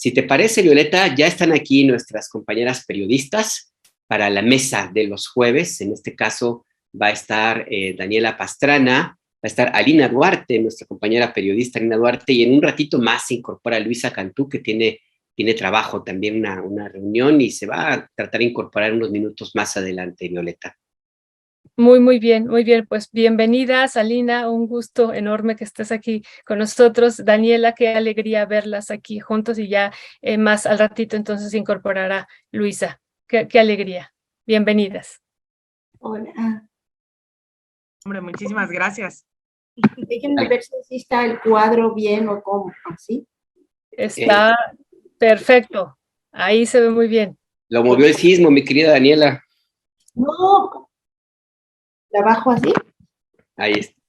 Si te parece, Violeta, ya están aquí nuestras compañeras periodistas para la mesa de los jueves. En este caso va a estar Daniela Pastrana, va a estar Alina Duarte, nuestra compañera periodista Alina Duarte, y en un ratito más se incorpora Luisa Cantú, que tiene trabajo también, una reunión, y se va a tratar de incorporar unos minutos más adelante, Violeta. Muy bien, muy bien. Pues bienvenidas, Alina, un gusto enorme que estés aquí con nosotros. Daniela, qué alegría verlas aquí juntos y ya más al ratito entonces se incorporará Luisa. Qué alegría. Bienvenidas. Hola. Hombre, muchísimas gracias. Déjenme ver si está el cuadro bien o cómo, así. Está perfecto. Ahí se ve muy bien. Lo movió el sismo, mi querida Daniela. No, ¿la bajo así? Ahí está.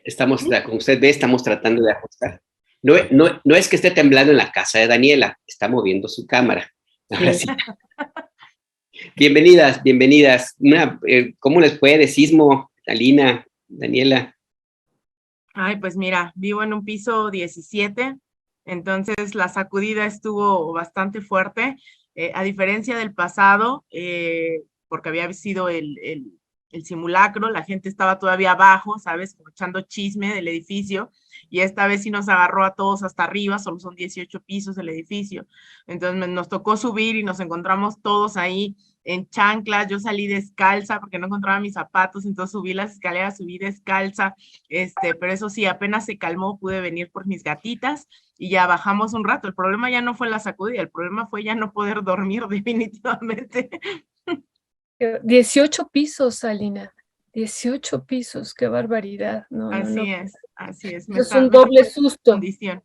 Estamos, como usted ve, estamos tratando de ajustar. No es que esté temblando en la casa de Daniela, está moviendo su cámara. Ahora sí. Bienvenidas. ¿Cómo les fue de sismo, Alina, Daniela? Ay, pues mira, vivo en un piso 17, entonces la sacudida estuvo bastante fuerte, a diferencia del pasado, porque había sido el simulacro, la gente estaba todavía abajo, ¿sabes? Como echando chisme del edificio, y esta vez sí nos agarró a todos hasta arriba, solo son 18 pisos el edificio, entonces nos tocó subir y nos encontramos todos ahí en chanclas. Yo salí descalza porque no encontraba mis zapatos, entonces subí las escaleras, subí descalza, pero eso sí, apenas se calmó, pude venir por mis gatitas y ya bajamos un rato. El problema ya no fue la sacudida, el problema fue ya no poder dormir definitivamente. 18 pisos, Alina. 18 pisos, qué barbaridad. No. Así es. Es un doble susto. Condición.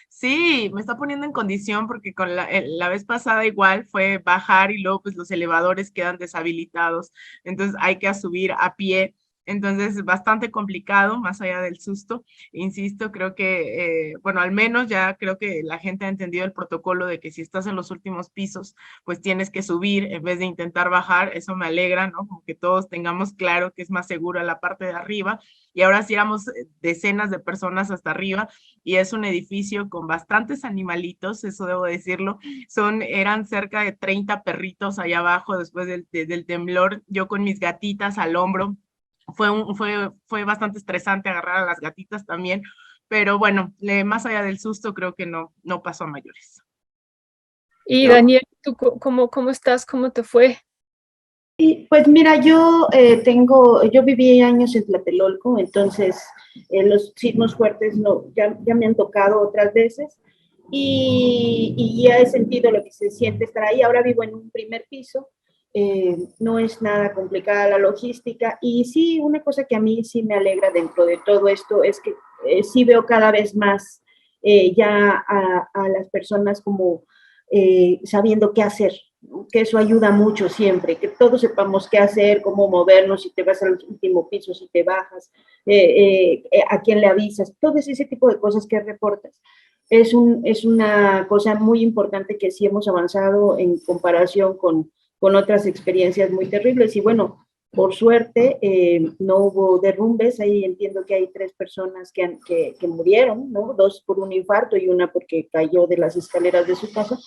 Sí, me está poniendo en condición porque con la vez pasada igual fue bajar y luego pues los elevadores quedan deshabilitados, entonces hay que subir a pie, entonces bastante complicado más allá del susto. Insisto, creo que, bueno, al menos ya creo que la gente ha entendido el protocolo de que si estás en los últimos pisos, pues tienes que subir en vez de intentar bajar. Eso me alegra, ¿no? Como que todos tengamos claro que es más seguro la parte de arriba, y ahora sí éramos decenas de personas hasta arriba, y es un edificio con bastantes animalitos, eso debo decirlo. Eran cerca de 30 perritos allá abajo después del temblor, yo con mis gatitas al hombro. Fue bastante estresante agarrar a las gatitas también, pero bueno, más allá del susto creo que no pasó a mayores. Y Daniel, ¿tú cómo estás? ¿Cómo te fue? Y pues mira, yo viví años en Tlatelolco, entonces los sismos fuertes ya me han tocado otras veces y ya he sentido lo que se siente estar ahí. Ahora vivo en un primer piso, no es nada complicada la logística, y sí, una cosa que a mí sí me alegra dentro de todo esto es que sí veo cada vez más ya a las personas como sabiendo qué hacer, que eso ayuda mucho siempre, que todos sepamos qué hacer, cómo movernos, si te vas al último piso, si te bajas, a quién le avisas, todo ese tipo de cosas que reportas. Es una cosa muy importante que sí hemos avanzado en comparación con otras experiencias muy terribles. Y bueno, por suerte no hubo derrumbes. Ahí entiendo que hay 3 personas que murieron, ¿no? 2 por un infarto y una porque cayó de las escaleras de su casa.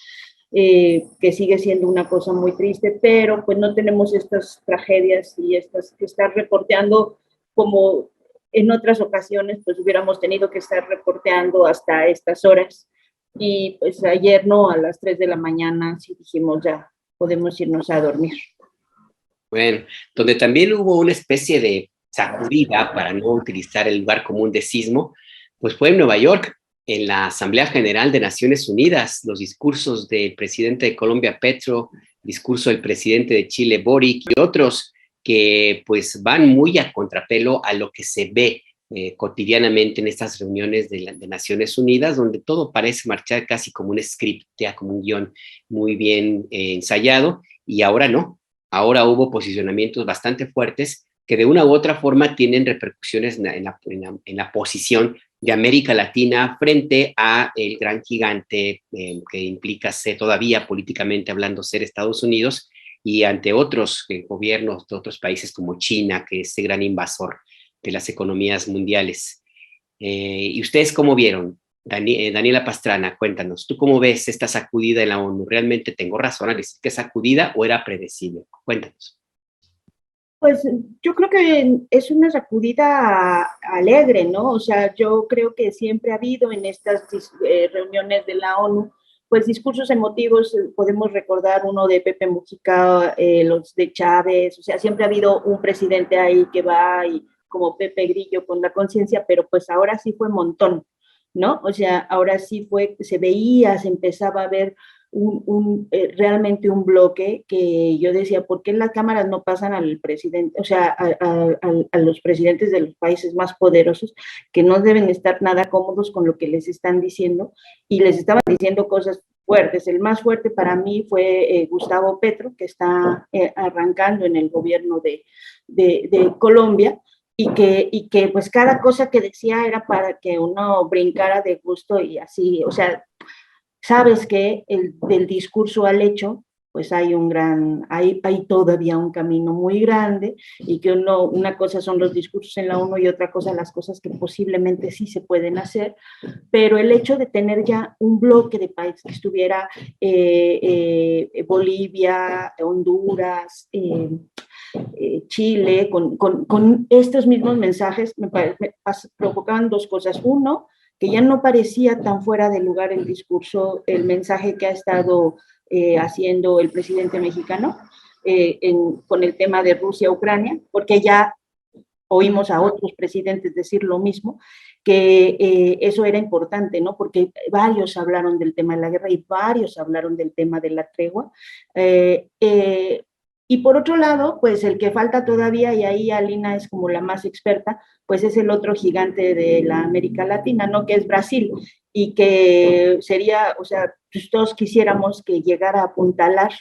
Que sigue siendo una cosa muy triste, pero pues no tenemos estas tragedias y estas que estar reporteando como en otras ocasiones, pues hubiéramos tenido que estar reporteando hasta estas horas. Y pues ayer no, a las 3 de la mañana sí dijimos ya podemos irnos a dormir. Bueno, donde también hubo una especie de sacudida, para no utilizar el lugar común de sismo, pues fue en Nueva York, en la Asamblea General de Naciones Unidas, los discursos del presidente de Colombia, Petro, discurso del presidente de Chile, Boric, y otros que pues van muy a contrapelo a lo que se ve cotidianamente en estas reuniones de Naciones Unidas, donde todo parece marchar casi como un script, ya como un guión muy bien ensayado, y ahora no. Ahora hubo posicionamientos bastante fuertes que de una u otra forma tienen repercusiones en la posición de América Latina frente a el gran gigante que implica ser todavía políticamente hablando ser Estados Unidos, y ante otros gobiernos de otros países como China, que es ese gran invasor de las economías mundiales. ¿Y ustedes cómo vieron? Daniela Pastrana, cuéntanos, ¿tú cómo ves esta sacudida en la ONU? ¿Realmente tengo razón al decir que es sacudida o era predecible? Cuéntanos. Pues yo creo que es una sacudida alegre, ¿no? O sea, yo creo que siempre ha habido en estas reuniones de la ONU, pues discursos emotivos, podemos recordar uno de Pepe Mujica, los de Chávez, o sea, siempre ha habido un presidente ahí que va y como Pepe Grillo con la conciencia, pero pues ahora sí fue montón, ¿no? O sea, ahora sí fue, se veía, se empezaba a ver realmente un bloque que yo decía, ¿por qué las cámaras no pasan al presidente, o sea, a los presidentes de los países más poderosos que no deben estar nada cómodos con lo que les están diciendo y les estaban diciendo cosas fuertes? El más fuerte para mí fue Gustavo Petro, que está arrancando en el gobierno de Colombia, y que pues cada cosa que decía era para que uno brincara de gusto y así, o sea, sabes que del discurso al hecho, pues hay todavía un camino muy grande y que una cosa son los discursos en la ONU y otra cosa las cosas que posiblemente sí se pueden hacer, pero el hecho de tener ya un bloque de países que estuviera Bolivia, Honduras, Chile, con estos mismos mensajes, me provocaban dos cosas. Uno, que ya no parecía tan fuera de lugar el discurso, el mensaje que ha estado haciendo el presidente mexicano con el tema de Rusia-Ucrania, porque ya oímos a otros presidentes decir lo mismo, que eso era importante, ¿no? Porque varios hablaron del tema de la guerra y varios hablaron del tema de la tregua. Y por otro lado, pues el que falta todavía, y ahí Alina es como la más experta, pues es el otro gigante de la América Latina, ¿no? Que es Brasil, y que sería, o sea, pues todos quisiéramos que llegara a apuntalar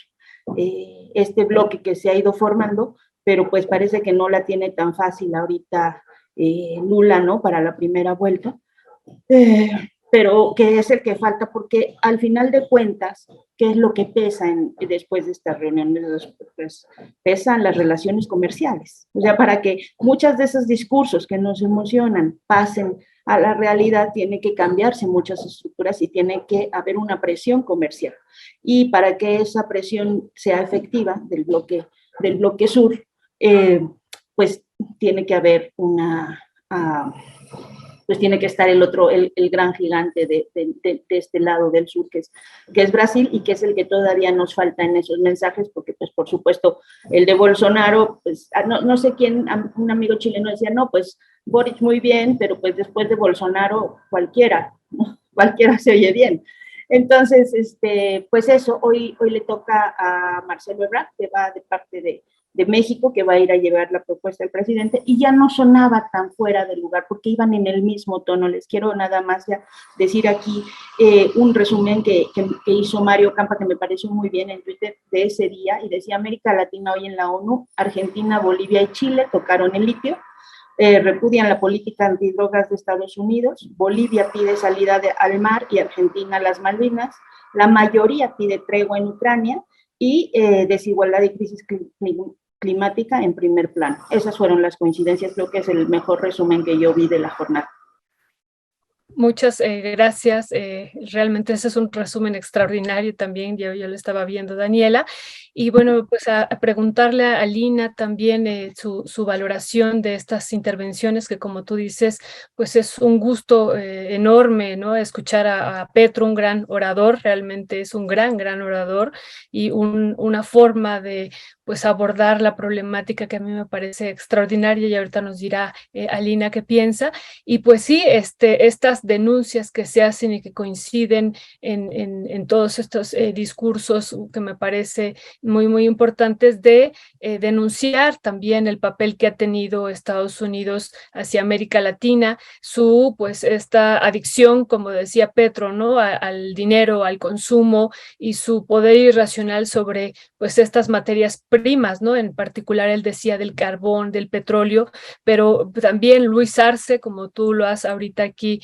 este bloque que se ha ido formando, pero pues parece que no la tiene tan fácil ahorita Lula, ¿no? Para la primera vuelta. Pero que es el que falta, porque al final de cuentas, ¿qué es lo que pesa después de estas reuniones? Pues pesan las relaciones comerciales. O sea, para que muchos de esos discursos que nos emocionan pasen a la realidad, tiene que cambiarse muchas estructuras y tiene que haber una presión comercial. Y para que esa presión sea efectiva del bloque sur, pues tiene que haber pues tiene que estar el gran gigante de este lado del sur, que es Brasil, y que es el que todavía nos falta en esos mensajes, porque pues por supuesto el de Bolsonaro, pues no sé quién, un amigo chileno decía, no, pues Boric muy bien, pero pues después de Bolsonaro cualquiera se oye bien. Entonces, pues eso, hoy le toca a Marcelo Ebrard, que va de parte de México, que va a ir a llevar la propuesta del presidente, y ya no sonaba tan fuera del lugar, porque iban en el mismo tono. Les quiero nada más ya decir aquí un resumen que hizo Mario Campa, que me pareció muy bien en Twitter de ese día, y decía: América Latina hoy en la ONU, Argentina, Bolivia y Chile tocaron el litio, repudian la política antidrogas de Estados Unidos, Bolivia pide salida al mar y Argentina las Malvinas, la mayoría pide tregua en Ucrania, y desigualdad y crisis climática en primer plano. Esas fueron las coincidencias, creo que es el mejor resumen que yo vi de la jornada. Muchas gracias. Realmente ese es un resumen extraordinario también, yo lo estaba viendo, Daniela. Y bueno, pues a preguntarle a Lina también su valoración de estas intervenciones, que como tú dices, pues es un gusto enorme, ¿no? Escuchar a Petro, un gran orador, realmente es un gran orador, y una forma de pues abordar la problemática que a mí me parece extraordinaria, y ahorita nos dirá Alina qué piensa. Y pues sí, estas denuncias que se hacen y que coinciden en todos estos discursos que me parece muy importantes de denunciar también el papel que ha tenido Estados Unidos hacia América Latina, pues esta adicción, como decía Petro, ¿no? Al dinero, al consumo, y su poder irracional sobre pues estas materias primas, ¿no? En particular él decía del carbón, del petróleo, pero también Luis Arce, como tú lo has ahorita aquí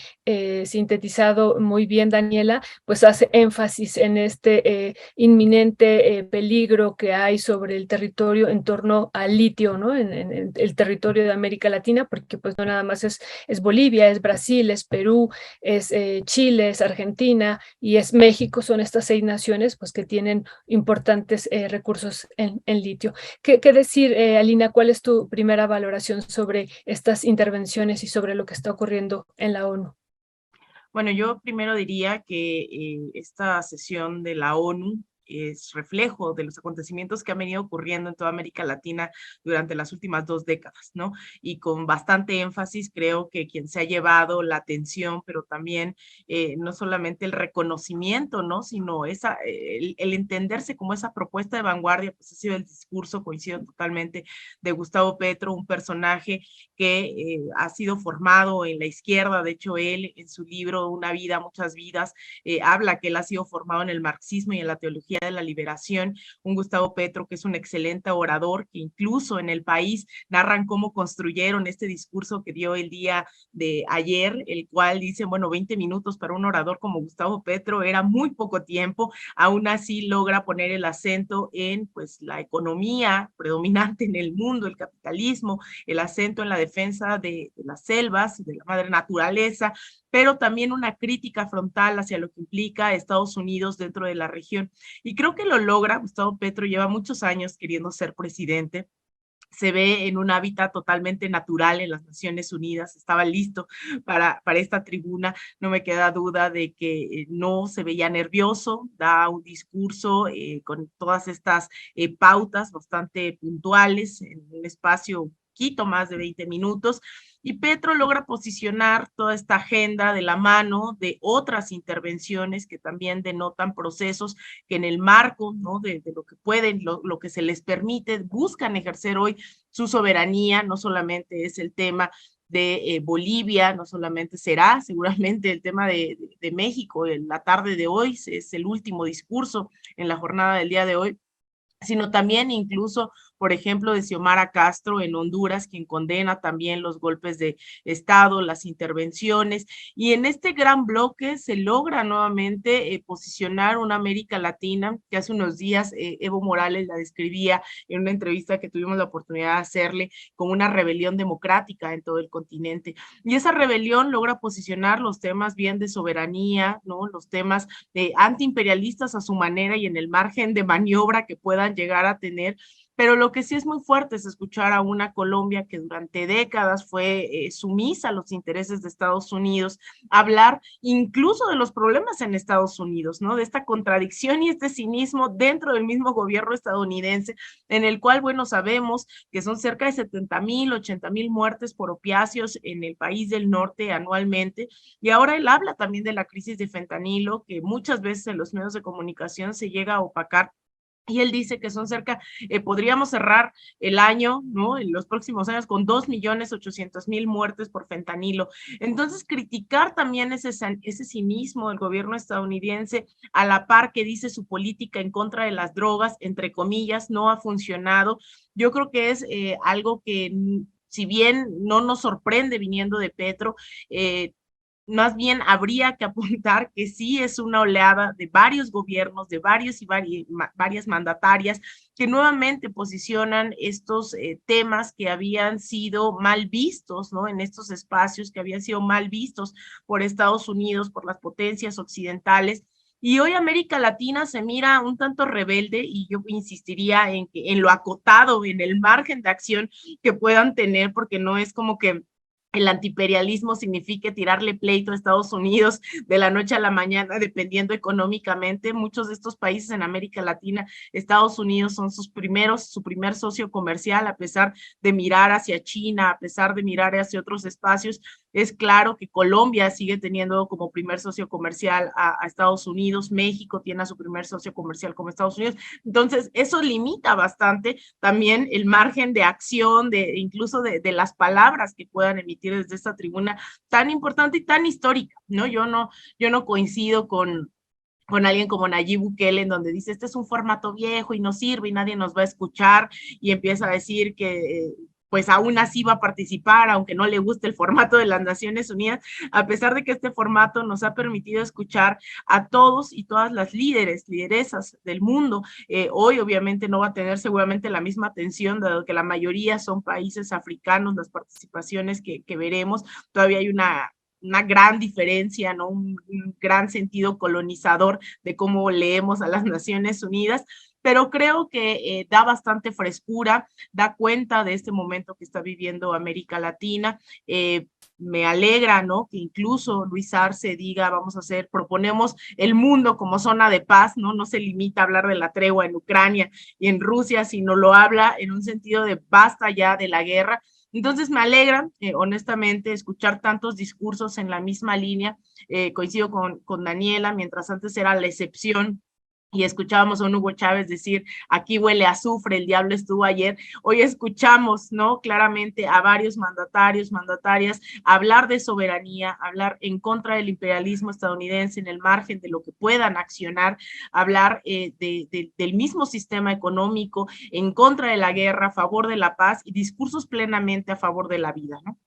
sintetizado muy bien, Daniela, pues hace énfasis en este inminente peligro peligro que hay sobre el territorio en torno al litio, ¿no? En el territorio de América Latina, porque pues no nada más es Bolivia, es Brasil, es Perú, es Chile, es Argentina y es México, son estas 6 naciones pues que tienen importantes recursos en litio. ¿Qué decir, Alina? ¿Cuál es tu primera valoración sobre estas intervenciones y sobre lo que está ocurriendo en la ONU? Bueno, yo primero diría que esta sesión de la ONU es reflejo de los acontecimientos que han venido ocurriendo en toda América Latina durante las últimas 2 décadas, ¿no? Y con bastante énfasis creo que quien se ha llevado la atención, pero también no solamente el reconocimiento, ¿no? Sino el entenderse como esa propuesta de vanguardia, pues ha sido el discurso, coincido totalmente, de Gustavo Petro, un personaje que ha sido formado en la izquierda. De hecho, él en su libro Una vida, muchas vidas, habla que él ha sido formado en el marxismo y en la teología de la liberación. Un Gustavo Petro que es un excelente orador, que incluso en El País narran cómo construyeron este discurso que dio el día de ayer, el cual dice, bueno, 20 minutos para un orador como Gustavo Petro era muy poco tiempo. Aún así logra poner el acento en pues la economía predominante en el mundo, el capitalismo, el acento en la defensa de las selvas, de la madre naturaleza, pero también una crítica frontal hacia lo que implica Estados Unidos dentro de la región. Y creo que lo logra. Gustavo Petro lleva muchos años queriendo ser presidente. Se ve en un hábitat totalmente natural en las Naciones Unidas, estaba listo para esta tribuna, no me queda duda de que no se veía nervioso, da un discurso con todas estas pautas bastante puntuales en un espacio poquito más de 20 minutos, y Petro logra posicionar toda esta agenda de la mano de otras intervenciones que también denotan procesos que en el marco, ¿no? de lo que pueden, lo que se les permite, buscan ejercer hoy su soberanía. No solamente es el tema de Bolivia, no solamente será seguramente el tema de México en la tarde de hoy, es el último discurso en la jornada del día de hoy, sino también incluso, por ejemplo, de Xiomara Castro en Honduras, quien condena también los golpes de Estado, las intervenciones, y en este gran bloque se logra nuevamente posicionar una América Latina que hace unos días Evo Morales la describía en una entrevista que tuvimos la oportunidad de hacerle como una rebelión democrática en todo el continente, y esa rebelión logra posicionar los temas bien de soberanía, ¿no? Los temas antiimperialistas a su manera y en el margen de maniobra que puedan llegar a tener, pero lo que sí es muy fuerte es escuchar a una Colombia que durante décadas fue sumisa a los intereses de Estados Unidos, hablar incluso de los problemas en Estados Unidos, ¿no? De esta contradicción y este cinismo dentro del mismo gobierno estadounidense, en el cual, bueno, sabemos que son cerca de 70,000, 80,000 muertes por opiáceos en el país del norte anualmente, y ahora él habla también de la crisis de fentanilo, que muchas veces en los medios de comunicación se llega a opacar. Y él dice que son cerca, podríamos cerrar el año, ¿no? En los próximos años con 2,800,000 muertes por fentanilo. Entonces, criticar también ese cinismo del gobierno estadounidense, a la par que dice su política en contra de las drogas, entre comillas, no ha funcionado. Yo creo que es algo que, si bien no nos sorprende viniendo de Petro, más bien habría que apuntar que sí es una oleada de varios gobiernos, de varias mandatarias, que nuevamente posicionan estos temas que habían sido mal vistos, ¿no? En estos espacios que habían sido mal vistos por Estados Unidos, por las potencias occidentales. Y hoy América Latina se mira un tanto rebelde, y yo insistiría en lo acotado, en el margen de acción que puedan tener, porque no es como que el antiimperialismo signifique tirarle pleito a Estados Unidos de la noche a la mañana, dependiendo económicamente. Muchos de estos países en América Latina, Estados Unidos son su primer socio comercial, a pesar de mirar hacia China, a pesar de mirar hacia otros espacios. Es claro que Colombia sigue teniendo como primer socio comercial a Estados Unidos, México tiene a su primer socio comercial como Estados Unidos. Entonces, eso limita bastante también el margen de acción, incluso de las palabras que puedan emitir desde esta tribuna tan importante y tan histórica, ¿no? Yo no coincido con alguien como Nayib Bukele, en donde dice, este es un formato viejo y no sirve y nadie nos va a escuchar, y empieza a decir que pues aún así va a participar, aunque no le guste el formato de las Naciones Unidas, a pesar de que este formato nos ha permitido escuchar a todos y todas las lideresas del mundo. Hoy obviamente no va a tener seguramente la misma atención, dado que la mayoría son países africanos, las participaciones que veremos, todavía hay una gran diferencia, ¿no? Un gran sentido colonizador de cómo leemos a las Naciones Unidas, pero creo que da bastante frescura, da cuenta de este momento que está viviendo América Latina. Me alegra, ¿no? Que incluso Luis Arce diga, proponemos el mundo como zona de paz, ¿no? No se limita a hablar de la tregua en Ucrania y en Rusia, sino lo habla en un sentido de basta ya de la guerra. Entonces me alegra, honestamente, escuchar tantos discursos en la misma línea. Coincido con Daniela, mientras antes era la excepción y escuchábamos a un Hugo Chávez decir, aquí huele a azufre, el diablo estuvo ayer. Hoy escuchamos, ¿no? Claramente a varios mandatarios, mandatarias, hablar de soberanía, hablar en contra del imperialismo estadounidense en el margen de lo que puedan accionar, hablar del mismo sistema económico, en contra de la guerra, a favor de la paz y discursos plenamente a favor de la vida, ¿no?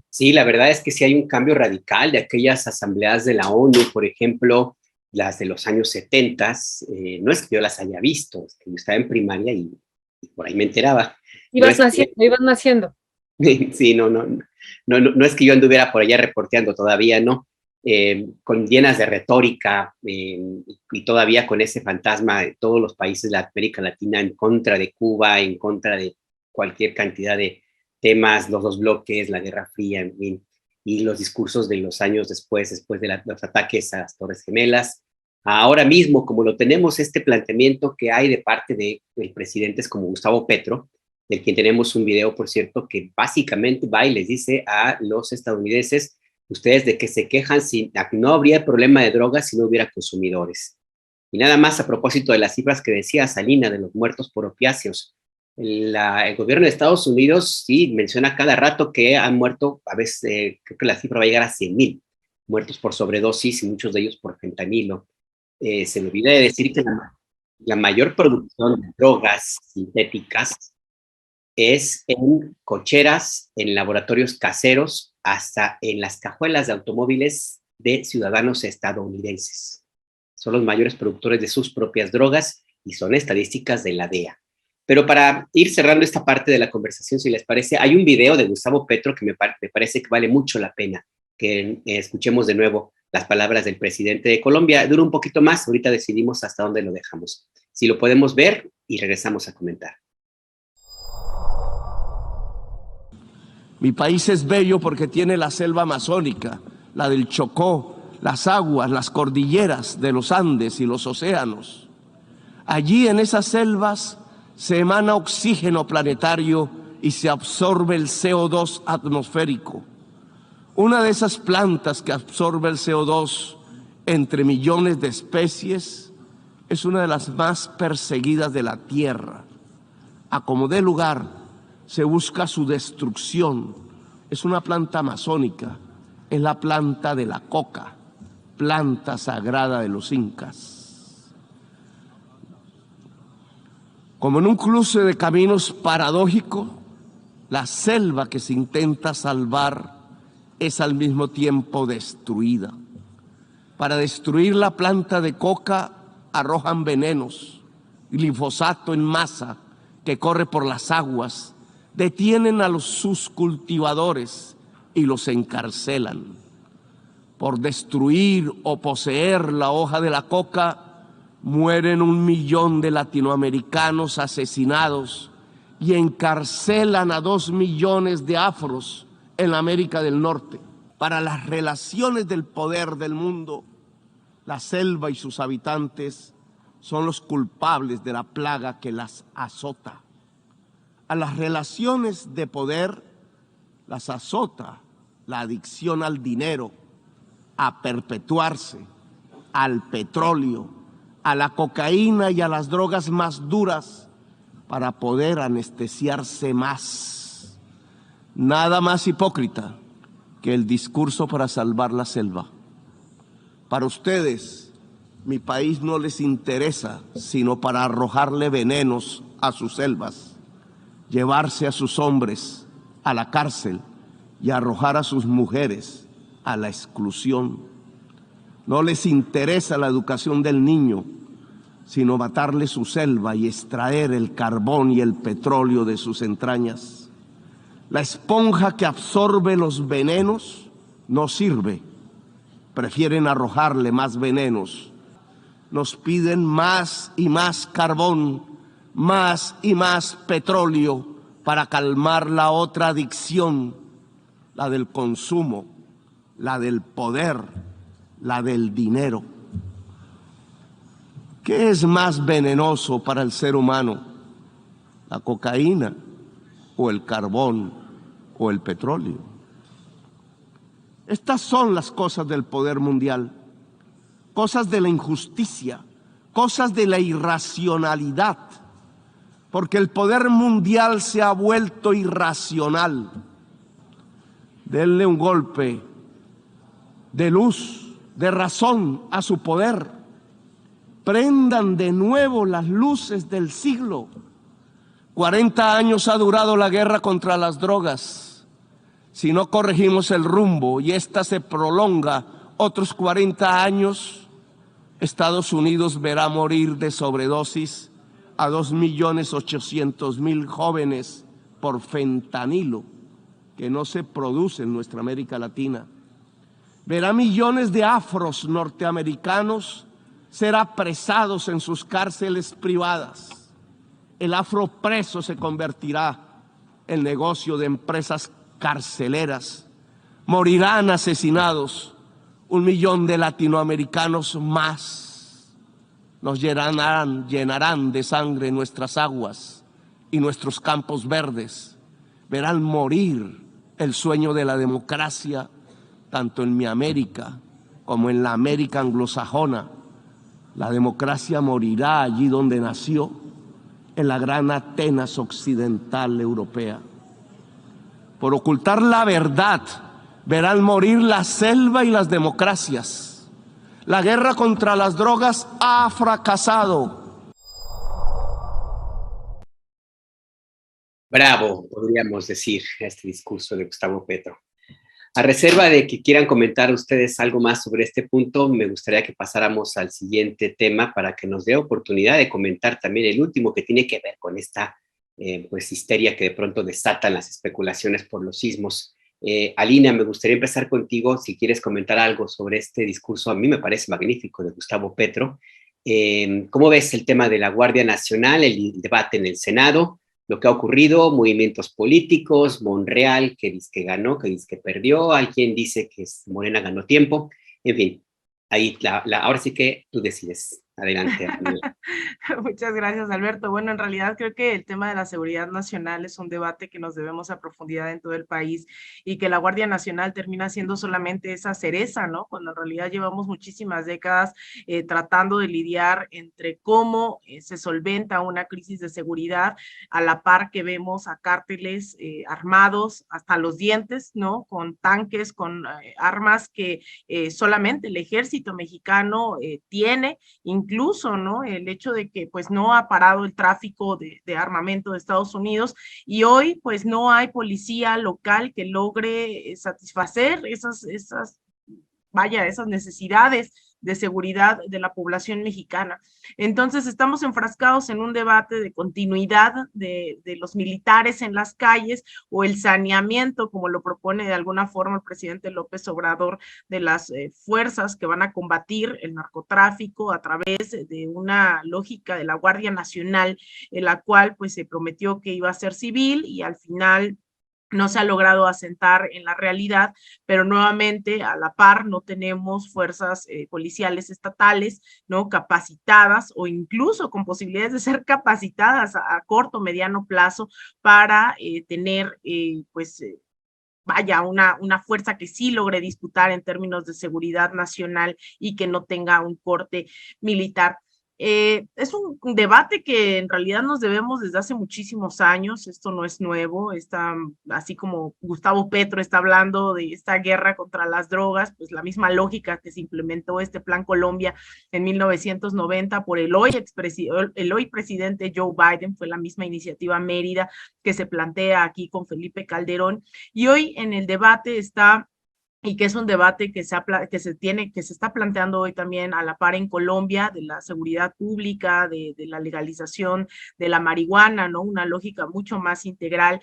Sí, la verdad es que sí hay un cambio radical de aquellas asambleas de la ONU, por ejemplo, las de los años 70, no es que yo las haya visto, es que yo estaba en primaria y por ahí me enteraba. Ibas naciendo. Sí, no es que yo anduviera por allá reporteando, todavía no, llenas de retórica y todavía con ese fantasma de todos los países de América Latina en contra de Cuba, en contra de cualquier cantidad de temas, los dos bloques, la Guerra Fría, en fin, y los discursos de los años después de los ataques a las Torres Gemelas. Ahora mismo, como lo tenemos, este planteamiento que hay de parte de presidentes como Gustavo Petro, del quien tenemos un video, por cierto, que básicamente va y les dice a los estadounidenses, ustedes de que se quejan, no habría problema de drogas si no hubiera consumidores. Y nada más a propósito de las cifras que decía Salina de los muertos por opiáceos, el gobierno de Estados Unidos sí menciona cada rato que han muerto, a veces creo que la cifra va a llegar a 100,000 muertos por sobredosis y muchos de ellos por fentanilo. Se me olvida de decir que la mayor producción de drogas sintéticas es en cocheras, en laboratorios caseros, hasta en las cajuelas de automóviles de ciudadanos estadounidenses. Son los mayores productores de sus propias drogas y son estadísticas de la DEA. Pero para ir cerrando esta parte de la conversación, si les parece, hay un video de Gustavo Petro que me parece que vale mucho la pena que escuchemos de nuevo las palabras del presidente de Colombia. Dura un poquito más, ahorita decidimos hasta dónde lo dejamos. Si lo podemos ver y regresamos a comentar. Mi país es bello porque tiene la selva amazónica, la del Chocó, las aguas, las cordilleras de los Andes y los océanos. Allí en esas selvas se emana oxígeno planetario y se absorbe el CO2 atmosférico. Una de esas plantas que absorbe el CO2 entre millones de especies es una de las más perseguidas de la Tierra. A como dé lugar, se busca su destrucción. Es una planta amazónica, es la planta de la coca, planta sagrada de los incas. Como en un cruce de caminos paradójico, la selva que se intenta salvar es al mismo tiempo destruida. Para destruir la planta de coca arrojan venenos, glifosato en masa que corre por las aguas, detienen a sus cultivadores y los encarcelan. Por destruir o poseer la hoja de la coca, mueren 1 millón de latinoamericanos asesinados y encarcelan a 2 millones de afros en la América del Norte. Para las relaciones del poder del mundo, la selva y sus habitantes son los culpables de la plaga que las azota. A las relaciones de poder las azota la adicción al dinero, a perpetuarse, al petróleo, a la cocaína y a las drogas más duras para poder anestesiarse más. Nada más hipócrita que el discurso para salvar la selva. Para ustedes, mi país no les interesa sino para arrojarle venenos a sus selvas. llevarse a sus hombres a la cárcel y arrojar a sus mujeres a la exclusión. No les interesa la educación del niño, sino matarle su selva y extraer el carbón y el petróleo de sus entrañas. La esponja que absorbe los venenos no sirve. Prefieren arrojarle más venenos. Nos piden más y más carbón, más y más petróleo para calmar la otra adicción, la del consumo, la del poder, la del dinero. ¿Qué es más venenoso para el ser humano? ¿La cocaína o el carbón o el petróleo? Estas son las cosas del poder mundial, cosas de la injusticia, cosas de la irracionalidad, porque el poder mundial se ha vuelto irracional. Denle un golpe de luz, de razón a su poder. Prendan de nuevo las luces del siglo. 40 años ha durado la guerra contra las drogas. Si no corregimos el rumbo y esta se prolonga otros 40 años, Estados Unidos verá morir de sobredosis a 2.800.000 jóvenes por fentanilo, que no se produce en nuestra América Latina. Verá millones de afros norteamericanos ser apresados en sus cárceles privadas. El afropreso se convertirá en negocio de empresas carceleras. Morirán asesinados 1 millón de latinoamericanos más. Nos llenarán de sangre nuestras aguas y nuestros campos verdes. Verán morir el sueño de la democracia, tanto en mi América como en la América anglosajona. La democracia morirá allí donde nació, en la gran Atenas occidental europea. Por ocultar la verdad, verán morir la selva y las democracias. La guerra contra las drogas ha fracasado. Bravo, podríamos decir, este discurso de Gustavo Petro. A reserva de que quieran comentar ustedes algo más sobre este punto, me gustaría que pasáramos al siguiente tema para que nos dé oportunidad de comentar también el último, que tiene que ver con esta pues histeria que de pronto desatan las especulaciones por los sismos. Alina, me gustaría empezar contigo, si quieres comentar algo sobre este discurso, a mí me parece magnífico, de Gustavo Petro. ¿Cómo ves el tema de la Guardia Nacional, el debate en el Senado, lo que ha ocurrido, movimientos políticos, Monreal, que dice que ganó, que dice que perdió, hay quien dice que Morena ganó tiempo, en fin, ahí ahora sí que tú decides. Adelante. Muchas gracias, Alberto. Bueno, en realidad creo que el tema de la seguridad nacional es un debate que nos debemos a profundidad en todo el país y que la Guardia Nacional termina siendo solamente esa cereza, ¿no? Cuando en realidad llevamos muchísimas décadas tratando de lidiar entre cómo se solventa una crisis de seguridad a la par que vemos a cárteles armados hasta los dientes, ¿no? Con tanques, con armas que solamente el ejército mexicano tiene, incluso, ¿no? El hecho de que pues no ha parado el tráfico de armamento de Estados Unidos y hoy pues no hay policía local que logre satisfacer esas necesidades de seguridad de la población mexicana. Entonces estamos enfrascados en un debate de continuidad de los militares en las calles o el saneamiento, como lo propone de alguna forma el presidente López Obrador, de las fuerzas que van a combatir el narcotráfico a través de una lógica de la Guardia Nacional, en la cual pues se prometió que iba a ser civil y al final no se ha logrado asentar en la realidad, pero nuevamente a la par no tenemos fuerzas policiales estatales, ¿no? Capacitadas o incluso con posibilidades de ser capacitadas a corto, mediano plazo para tener, una fuerza que sí logre disputar en términos de seguridad nacional y que no tenga un corte militar. Es un debate que en realidad nos debemos desde hace muchísimos años, esto no es nuevo, así como Gustavo Petro está hablando de esta guerra contra las drogas, pues la misma lógica que se implementó este Plan Colombia en 1990 por el hoy presidente Joe Biden, fue la misma iniciativa Mérida que se plantea aquí con Felipe Calderón, y hoy en el debate está, y que es un debate que se está planteando hoy también a la par en Colombia, de la seguridad pública, de la legalización de la marihuana, ¿no? Una lógica mucho más integral,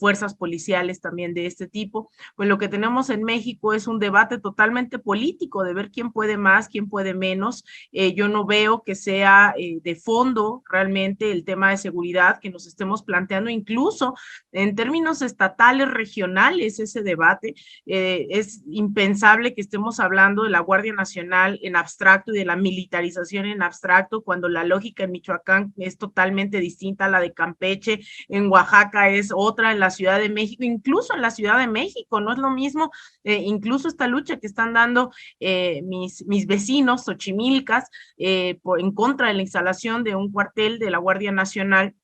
fuerzas policiales también de este tipo. Pues lo que tenemos en México es un debate totalmente político, de ver quién puede más, quién puede menos. Yo no veo que sea de fondo realmente el tema de seguridad que nos estemos planteando, incluso en términos estatales, regionales, ese debate. Es impensable que estemos hablando de la Guardia Nacional en abstracto y de la militarización en abstracto, cuando la lógica en Michoacán es totalmente distinta a la de Campeche, en Oaxaca es otra, en la Ciudad de México, incluso en la Ciudad de México, no es lo mismo, incluso esta lucha que están dando mis vecinos, xochimilcas, en contra de la instalación de un cuartel de la Guardia Nacional,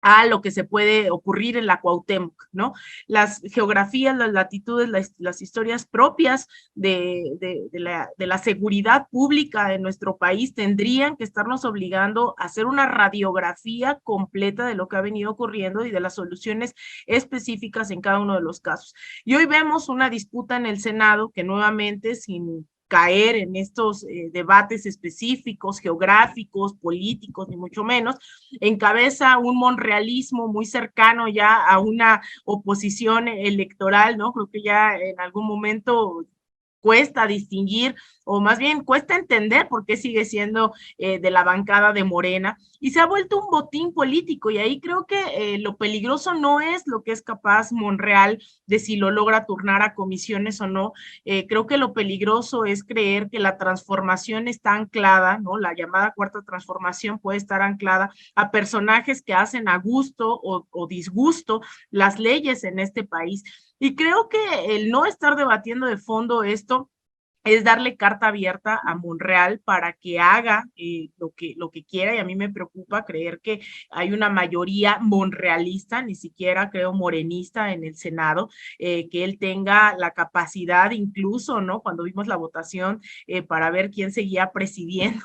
a lo que se puede ocurrir en la Cuauhtémoc, ¿no? Las geografías, las latitudes, las historias propias de la seguridad pública en nuestro país tendrían que estarnos obligando a hacer una radiografía completa de lo que ha venido ocurriendo y de las soluciones específicas en cada uno de los casos. Y hoy vemos una disputa en el Senado que nuevamente, sin caer en estos debates específicos, geográficos, políticos, ni mucho menos, encabeza un monrealismo muy cercano ya a una oposición electoral, ¿no? Creo que ya en algún momento cuesta distinguir, o más bien cuesta entender por qué sigue siendo de la bancada de Morena, y se ha vuelto un botín político, y ahí creo que lo peligroso no es lo que es capaz Monreal de si lo logra turnar a comisiones o no. Creo que lo peligroso es creer que la transformación está anclada, ¿no? La llamada cuarta transformación puede estar anclada a personajes que hacen a gusto o disgusto las leyes en este país. Y creo que el no estar debatiendo de fondo esto es darle carta abierta a Monreal para que haga lo que quiera, y a mí me preocupa creer que hay una mayoría monrealista, ni siquiera creo morenista en el Senado, que él tenga la capacidad incluso, ¿no? Cuando vimos la votación para ver quién seguía presidiendo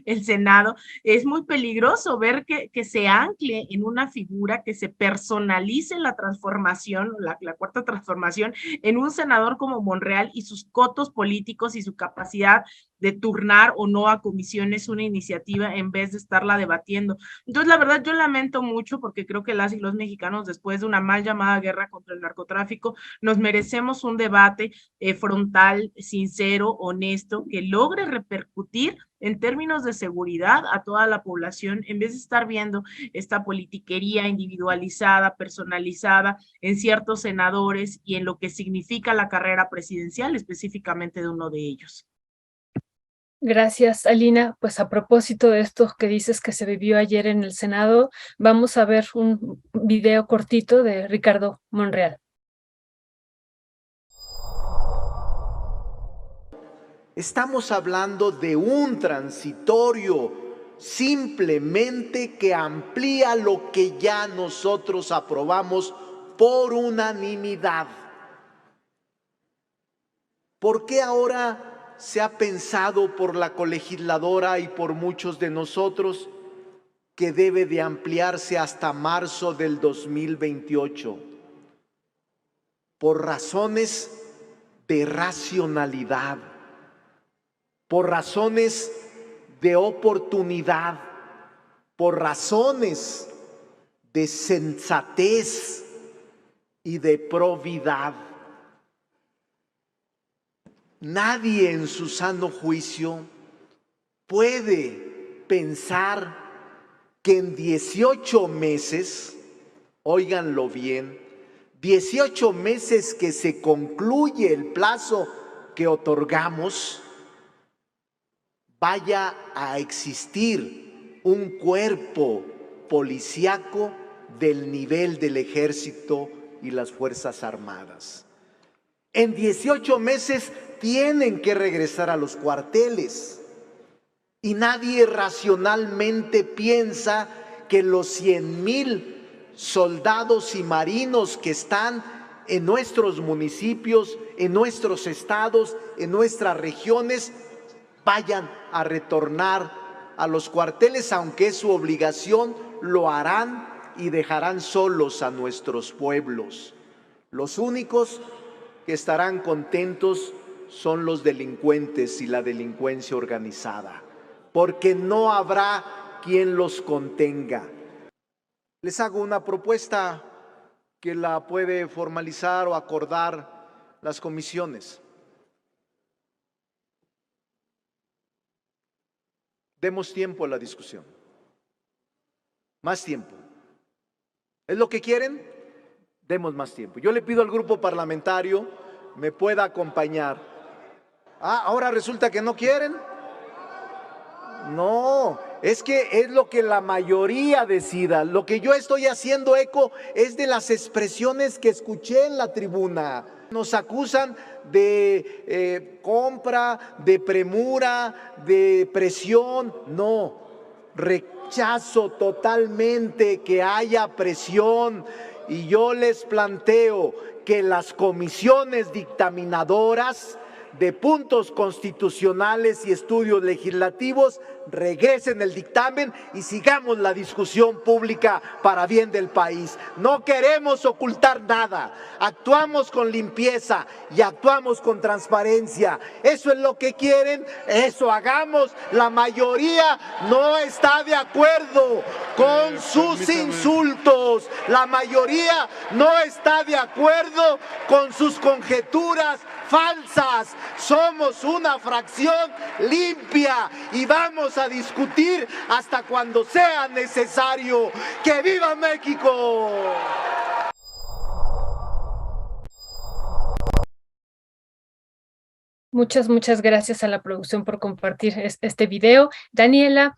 el Senado, es muy peligroso ver que se ancle en una figura, que se personalice la transformación, la cuarta transformación, en un senador como Monreal y sus cotos políticos y su capacidad de turnar o no a comisiones una iniciativa en vez de estarla debatiendo. Entonces, la verdad, yo lamento mucho, porque creo que las y los mexicanos, después de una mal llamada guerra contra el narcotráfico, nos merecemos un debate frontal, sincero, honesto, que logre repercutir en términos de seguridad a toda la población, en vez de estar viendo esta politiquería individualizada, personalizada en ciertos senadores y en lo que significa la carrera presidencial, específicamente de uno de ellos. Gracias, Alina. Pues a propósito de esto que dices que se vivió ayer en el Senado, vamos a ver un video cortito de Ricardo Monreal. Estamos hablando de un transitorio, simplemente que amplía lo que ya nosotros aprobamos por unanimidad. ¿Por qué ahora se ha pensado por la colegisladora y por muchos de nosotros que debe de ampliarse hasta marzo del 2028? Por razones de racionalidad, por razones de oportunidad, por razones de sensatez y de probidad. Nadie en su sano juicio puede pensar que en 18 meses, óiganlo bien, 18 meses que se concluye el plazo que otorgamos, vaya a existir un cuerpo policíaco del nivel del Ejército y las Fuerzas Armadas. En 18 meses tienen que regresar a los cuarteles. Y nadie racionalmente piensa que los 100,000 soldados y marinos que están en nuestros municipios, en nuestros estados, en nuestras regiones, vayan a retornar a los cuarteles, aunque es su obligación, lo harán y dejarán solos a nuestros pueblos. Los únicos que estarán contentos son los delincuentes y la delincuencia organizada, porque no habrá quien los contenga. Les hago una propuesta que la puede formalizar o acordar las comisiones. Demos tiempo a la discusión. Más tiempo. ¿Es lo que quieren? Demos más tiempo. Yo le pido al grupo parlamentario me pueda acompañar. Ahora resulta que no quieren. No, es que es lo que la mayoría decida. Lo que yo estoy haciendo eco es de las expresiones que escuché en la tribuna. Nos acusan de compra, de premura, de presión. No, rechazo totalmente que haya presión. Y yo les planteo que las comisiones dictaminadoras de puntos constitucionales y estudios legislativos regresen el dictamen y sigamos la discusión pública para bien del país. No queremos ocultar nada, actuamos con limpieza y actuamos con transparencia. Eso es lo que quieren, eso hagamos. La mayoría no está de acuerdo con sus insultos, la mayoría no está de acuerdo con sus conjeturas falsas. Somos una fracción limpia y vamos a discutir hasta cuando sea necesario. ¡Que viva México! Muchas gracias a la producción por compartir este video. Daniela,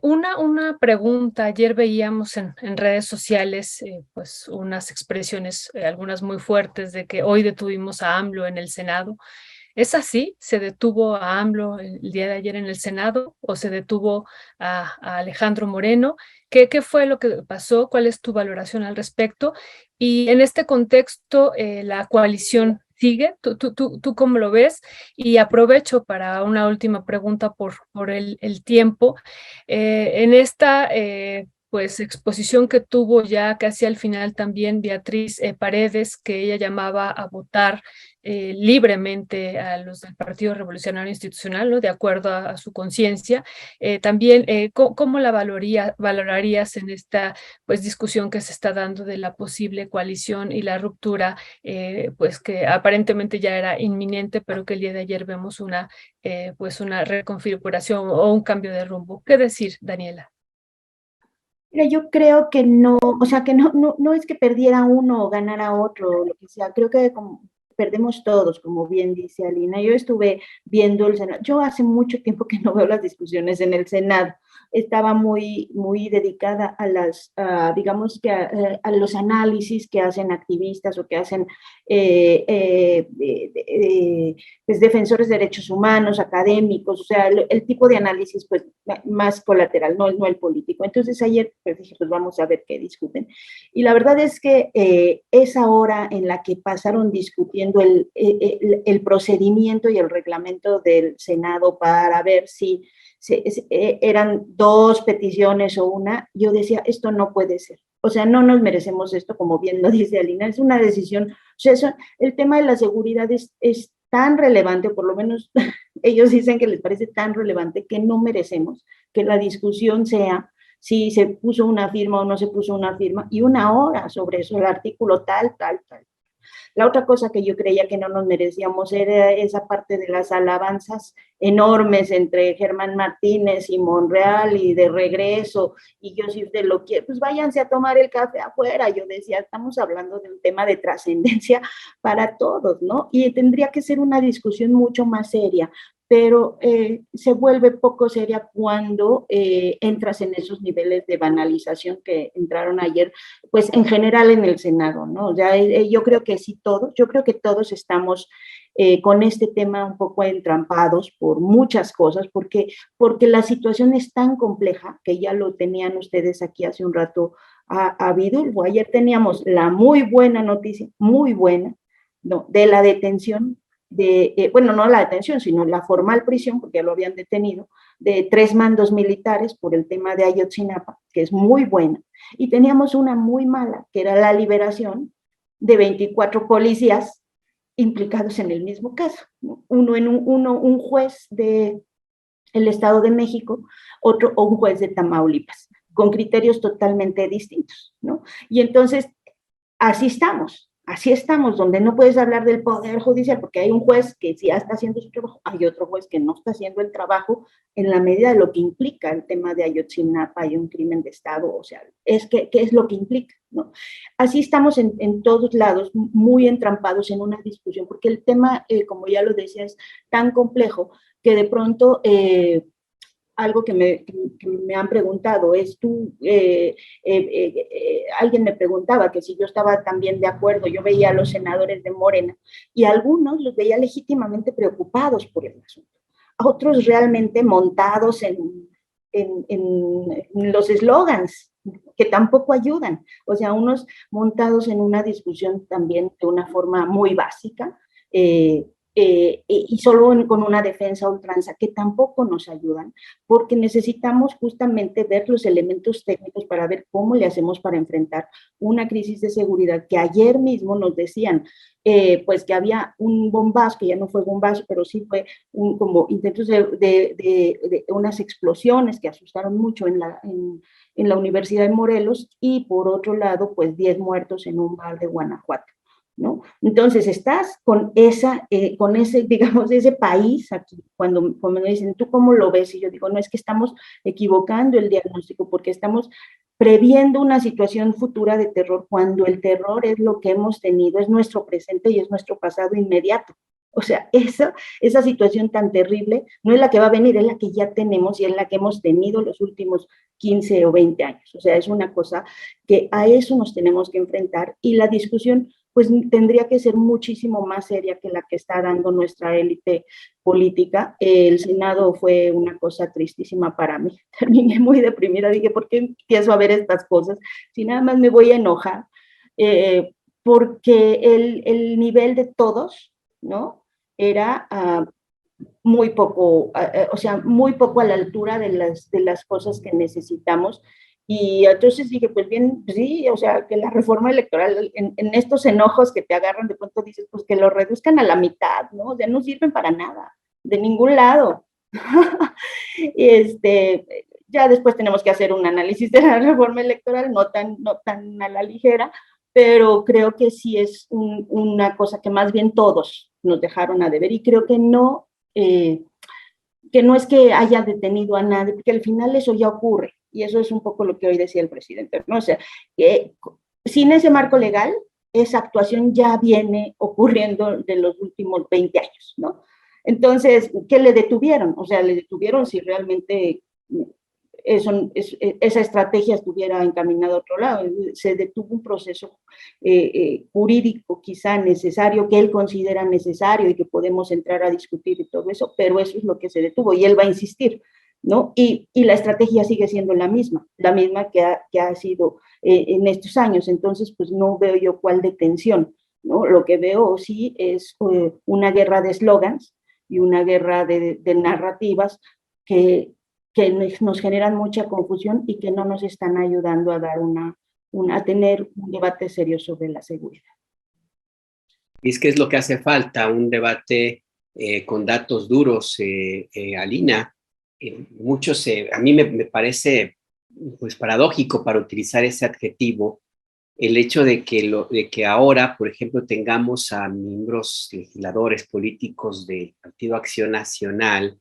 una pregunta. Ayer veíamos en redes sociales pues unas expresiones, algunas muy fuertes, de que hoy detuvimos a AMLO en el Senado. ¿Es así? ¿Se detuvo a AMLO el día de ayer en el Senado o se detuvo a Alejandro Moreno? ¿Qué fue lo que pasó? ¿Cuál es tu valoración al respecto? Y en este contexto, la coalición sigue. ¿Tú cómo lo ves? Y aprovecho para una última pregunta por el tiempo. En esta pues exposición que tuvo ya casi al final también Beatriz Paredes, que ella llamaba a votar libremente a los del Partido Revolucionario Institucional, ¿no? De acuerdo a su conciencia. También, ¿cómo la valorarías en esta pues discusión que se está dando de la posible coalición y la ruptura, pues que aparentemente ya era inminente, pero que el día de ayer vemos pues una reconfiguración o un cambio de rumbo? ¿Qué decir, Daniela? Mira, yo creo que no, o sea, que no es que perdiera uno o ganara otro, lo que sea. Creo que perdemos todos, como bien dice Alina. Yo estuve viendo el Senado. Yo hace mucho tiempo que no veo las discusiones en el Senado. Estaba muy dedicada a digamos que a los análisis que hacen activistas o que hacen pues defensores de derechos humanos, académicos, o sea, el tipo de análisis pues más colateral, no el político. Entonces ayer pues dije, pues vamos a ver qué discuten. Y la verdad es que esa hora en la que pasaron discutiendo el procedimiento y el reglamento del Senado para ver si eran dos peticiones o una, yo decía, esto no puede ser. O sea, no nos merecemos esto, como bien lo dice Alina, es una decisión. O sea, el tema de la seguridad es tan relevante, o por lo menos ellos dicen que les parece tan relevante, que no merecemos que la discusión sea si se puso una firma o no se puso una firma, y una hora sobre eso, el artículo tal. La otra cosa que yo creía que no nos merecíamos era esa parte de las alabanzas enormes entre Germán Martínez y Monreal y de regreso, y yo, si usted lo quiere, pues váyanse a tomar el café afuera. Yo decía, estamos hablando de un tema de trascendencia para todos, ¿no? Y tendría que ser una discusión mucho más seria, pero se vuelve poco seria cuando entras en esos niveles de banalización que entraron ayer, pues en general en el Senado, ¿no? O sea, yo creo que sí todos, yo creo que todos estamos con este tema un poco entrampados por muchas cosas, porque la situación es tan compleja, que ya lo tenían ustedes aquí hace un rato a Vidulfo. Ayer teníamos la muy buena noticia, muy buena, ¿no?, de la detención bueno, no la detención, sino la formal prisión, porque ya lo habían detenido, de 3 mandos militares por el tema de Ayotzinapa, que es muy buena. Y teníamos una muy mala, que era la liberación de 24 policías implicados en el mismo caso, ¿no? Un juez del Estado de México, otro o un juez de Tamaulipas, con criterios totalmente distintos, ¿no? Y entonces, así estamos, donde no puedes hablar del Poder Judicial, porque hay un juez que sí está haciendo su trabajo, hay otro juez que no está haciendo el trabajo en la medida de lo que implica el tema de Ayotzinapa y un crimen de Estado, o sea, ¿qué es lo que implica?, ¿no? Así estamos en todos lados, muy entrampados en una discusión, porque el tema, como ya lo decía, es tan complejo que de pronto algo que me han preguntado es alguien me preguntaba que si yo estaba también de acuerdo. Yo veía a los senadores de Morena y a algunos los veía legítimamente preocupados por el asunto, a otros realmente montados en los eslogans que tampoco ayudan, o sea, unos montados en una discusión también de una forma muy básica, y solo con una defensa a ultranza, que tampoco nos ayudan, porque necesitamos justamente ver los elementos técnicos para ver cómo le hacemos para enfrentar una crisis de seguridad que ayer mismo nos decían, pues que había un bombazo, que ya no fue bombazo, pero sí fue como intentos de unas explosiones que asustaron mucho en la Universidad de Morelos, y por otro lado, pues 10 muertos en un bar de Guanajuato, ¿no? Entonces estás con ese, digamos, ese país aquí, cuando me dicen, ¿tú cómo lo ves? Y yo digo, no, es que estamos equivocando el diagnóstico, porque estamos previendo una situación futura de terror, cuando el terror es lo que hemos tenido, es nuestro presente y es nuestro pasado inmediato. O sea, esa situación tan terrible no es la que va a venir, es la que ya tenemos y es la que hemos tenido los últimos 15 o 20 años. O sea, es una cosa que a eso nos tenemos que enfrentar, y la discusión pues tendría que ser muchísimo más seria que la que está dando nuestra élite política. El Senado fue una cosa tristísima para mí. Terminé muy deprimida, dije, ¿por qué empiezo a ver estas cosas? Si nada más me voy a enojar, porque el nivel de todos, ¿no?, era muy poco, o sea, muy poco a la altura de las cosas que necesitamos. Y entonces dije, pues bien, sí, o sea, que la reforma electoral, en estos enojos que te agarran, de pronto dices, pues que lo reduzcan a la mitad, ¿no? O sea, no sirven para nada, de ningún lado. Y ya después tenemos que hacer un análisis de la reforma electoral, no tan a la ligera, pero creo que sí es una cosa que más bien todos nos dejaron a deber, y creo que no es que haya detenido a nadie, porque al final eso ya ocurre, y eso es un poco lo que hoy decía el presidente, ¿no? O sea, que sin ese marco legal, esa actuación ya viene ocurriendo de los últimos 20 años, ¿no? Entonces, ¿qué le detuvieron? O sea, le detuvieron si realmente esa estrategia estuviera encaminada a otro lado. Se detuvo un proceso jurídico quizá necesario, que él considera necesario y que podemos entrar a discutir y todo eso, pero eso es lo que se detuvo, y él va a insistir, ¿no? Y la estrategia sigue siendo la misma que ha sido en estos años. Entonces, pues no veo yo cuál detención, ¿no? Lo que veo sí es una guerra de eslogans y una guerra de narrativas que nos generan mucha confusión y que no nos están ayudando a dar a tener un debate serio sobre la seguridad. Y es que es lo que hace falta, un debate con datos duros, Alina. A mí me parece pues paradójico, para utilizar ese adjetivo, el hecho de que ahora, por ejemplo, tengamos a miembros legisladores políticos del Partido Acción Nacional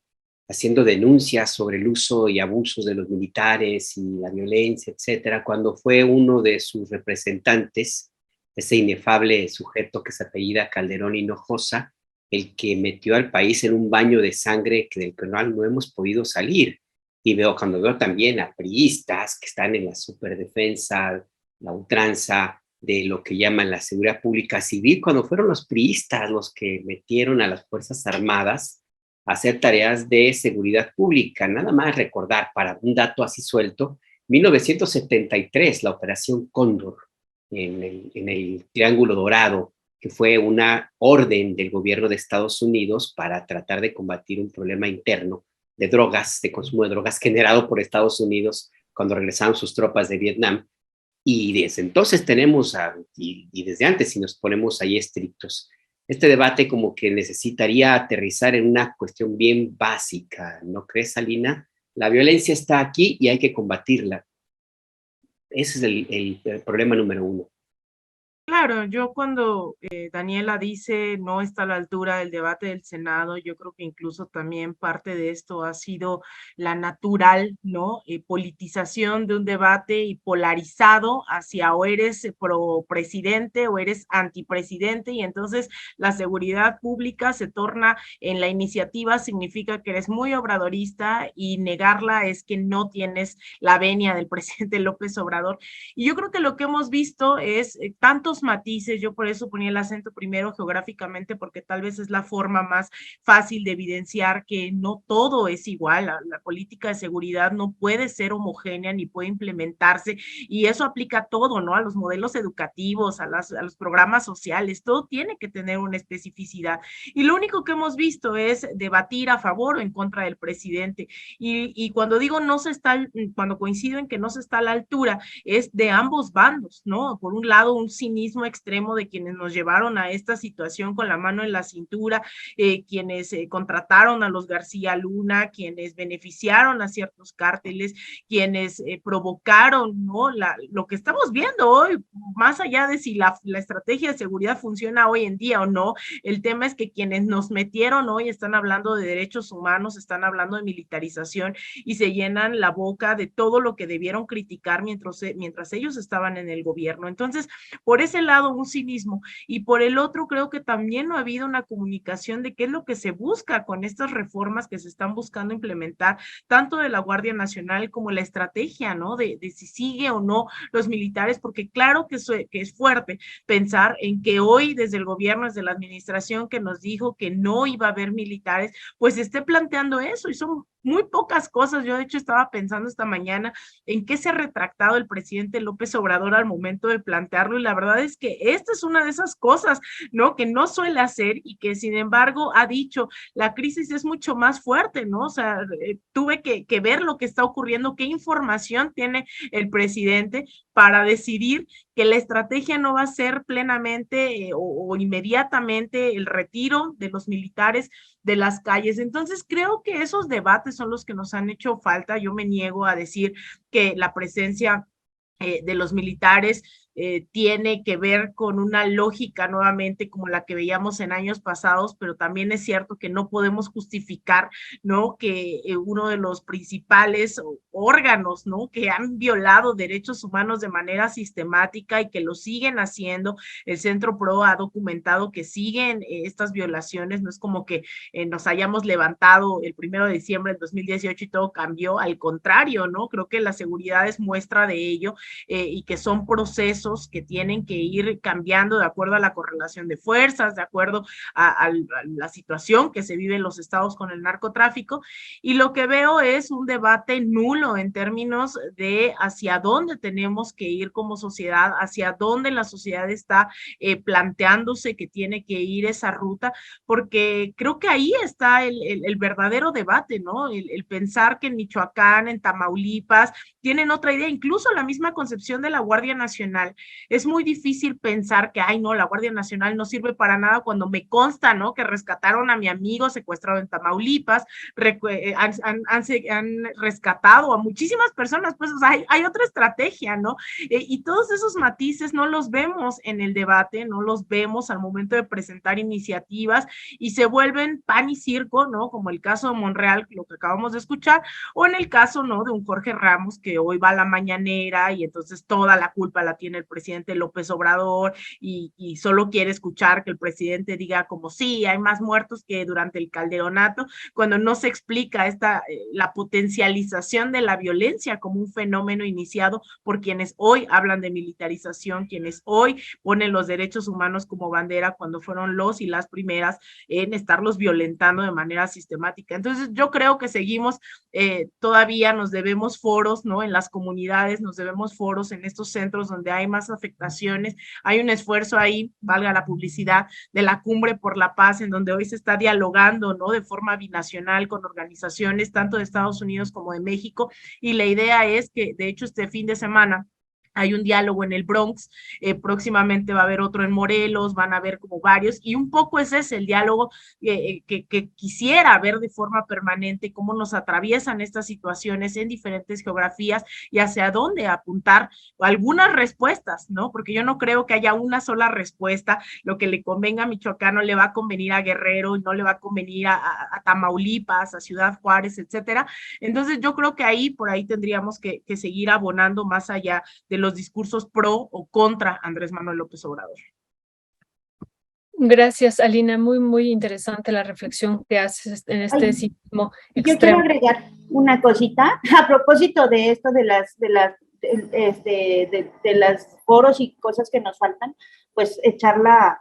haciendo denuncias sobre el uso y abusos de los militares y la violencia, etcétera, cuando fue uno de sus representantes, ese inefable sujeto que se apellida Calderón Hinojosa, el que metió al país en un baño de sangre del cual no hemos podido salir. Y cuando veo también a priistas que están en la superdefensa, la ultranza de lo que llaman la seguridad pública civil, cuando fueron los priistas los que metieron a las Fuerzas Armadas a hacer tareas de seguridad pública. Nada más recordar, para un dato así suelto, 1973, la Operación Cóndor en el Triángulo Dorado, que fue una orden del gobierno de Estados Unidos para tratar de combatir un problema interno de drogas, de consumo de drogas generado por Estados Unidos cuando regresaron sus tropas de Vietnam. Y desde entonces tenemos, y desde antes, si nos ponemos ahí estrictos, este debate como que necesitaría aterrizar en una cuestión bien básica, ¿no crees, Alina? La violencia está aquí y hay que combatirla. Ese es el problema número uno. Claro, yo cuando Daniela dice no está a la altura del debate del Senado, yo creo que incluso también parte de esto ha sido la natural, ¿no? Politización de un debate y polarizado hacia o eres pro presidente o eres antipresidente, y entonces la seguridad pública se torna en la iniciativa, significa que eres muy obradorista, y negarla es que no tienes la venia del presidente López Obrador. Y yo creo que lo que hemos visto es tantos matices. Yo por eso ponía el acento primero geográficamente, porque tal vez es la forma más fácil de evidenciar que no todo es igual. La política de seguridad no puede ser homogénea ni puede implementarse, y eso aplica a todo, ¿no? A los modelos educativos, a los programas sociales, todo tiene que tener una especificidad. Y lo único que hemos visto es debatir a favor o en contra del presidente. Y cuando digo no se está, cuando coincido en que no se está a la altura, es de ambos bandos, ¿no? Por un lado, un cinismo extremo de quienes nos llevaron a esta situación con la mano en la cintura, quienes contrataron a los García Luna, quienes beneficiaron a ciertos cárteles, quienes provocaron, ¿no? Lo que estamos viendo hoy, más allá de si la estrategia de seguridad funciona hoy en día o no, el tema es que quienes nos metieron hoy están hablando de derechos humanos, están hablando de militarización, y se llenan la boca de todo lo que debieron criticar mientras ellos estaban en el gobierno. Entonces, por ese lado, un cinismo, y por el otro, creo que también no ha habido una comunicación de qué es lo que se busca con estas reformas que se están buscando implementar, tanto de la Guardia Nacional como la estrategia, ¿no? De si sigue o no los militares, porque claro que es fuerte pensar en que hoy, desde el gobierno, desde la administración que nos dijo que no iba a haber militares, pues esté planteando eso, y son muy pocas cosas. Yo de hecho estaba pensando esta mañana en qué se ha retractado el presidente López Obrador al momento de plantearlo, y la verdad es que esta es una de esas cosas, ¿no? Que no suele hacer, y que sin embargo ha dicho, la crisis es mucho más fuerte, ¿no? O sea, tuve que ver lo que está ocurriendo, qué información tiene el presidente para decidir que la estrategia no va a ser plenamente o inmediatamente el retiro de los militares de las calles. Entonces creo que esos debates son los que nos han hecho falta. Yo me niego a decir que la presencia de los militares tiene que ver con una lógica nuevamente como la que veíamos en años pasados, pero también es cierto que no podemos justificar, ¿no? Que uno de los principales órganos, ¿no? Que han violado derechos humanos de manera sistemática y que lo siguen haciendo, el Centro PRO ha documentado que siguen estas violaciones. No es como que nos hayamos levantado el 1 de diciembre del 2018 y todo cambió, al contrario, ¿no? Creo que la seguridad es muestra de ello, y que son procesos que tienen que ir cambiando de acuerdo a la correlación de fuerzas, de acuerdo a la situación que se vive en los estados con el narcotráfico. Y lo que veo es un debate nulo en términos de hacia dónde tenemos que ir como sociedad, hacia dónde la sociedad está planteándose que tiene que ir esa ruta, porque creo que ahí está el verdadero debate, ¿no? El pensar que en Michoacán, en Tamaulipas, tienen otra idea, incluso la misma concepción de la Guardia Nacional. Es muy difícil pensar que, ay, no, la Guardia Nacional no sirve para nada, cuando me consta, ¿no? Que rescataron a mi amigo secuestrado en Tamaulipas, han rescatado a muchísimas personas. Pues, o sea, hay otra estrategia, ¿no? Y todos esos matices no los vemos en el debate, no los vemos al momento de presentar iniciativas, y se vuelven pan y circo, ¿no? Como el caso de Monreal, lo que acabamos de escuchar, o en el caso, ¿no? De un Jorge Ramos que hoy va a la mañanera y entonces toda la culpa la tiene el presidente López Obrador y solo quiere escuchar que el presidente diga como sí, hay más muertos que durante el Calderonato, cuando no se explica la potencialización de la violencia como un fenómeno iniciado por quienes hoy hablan de militarización, quienes hoy ponen los derechos humanos como bandera cuando fueron los y las primeras en estarlos violentando de manera sistemática. Entonces yo creo que seguimos, todavía nos debemos foros, ¿no? En las comunidades, nos debemos foros en estos centros donde hay más afectaciones. Hay un esfuerzo ahí, valga la publicidad, de la Cumbre por la Paz, en donde hoy se está dialogando, ¿no? De forma binacional con organizaciones tanto de Estados Unidos como de México, y la idea es que, de hecho, este fin de semana hay un diálogo en el Bronx, próximamente va a haber otro en Morelos, van a haber como varios, y un poco ese es el diálogo que quisiera ver de forma permanente, cómo nos atraviesan estas situaciones en diferentes geografías y hacia dónde apuntar algunas respuestas, ¿no? Porque yo no creo que haya una sola respuesta, lo que le convenga a Michoacán no le va a convenir a Guerrero, no le va a convenir a Tamaulipas, a Ciudad Juárez, etcétera. Entonces yo creo que por ahí tendríamos que seguir abonando más allá de los discursos pro o contra Andrés Manuel López Obrador. Gracias, Alina. Muy, muy interesante la reflexión que haces en este sismo extremo. Yo quiero agregar una cosita a propósito de esto de las foros y cosas que nos faltan, pues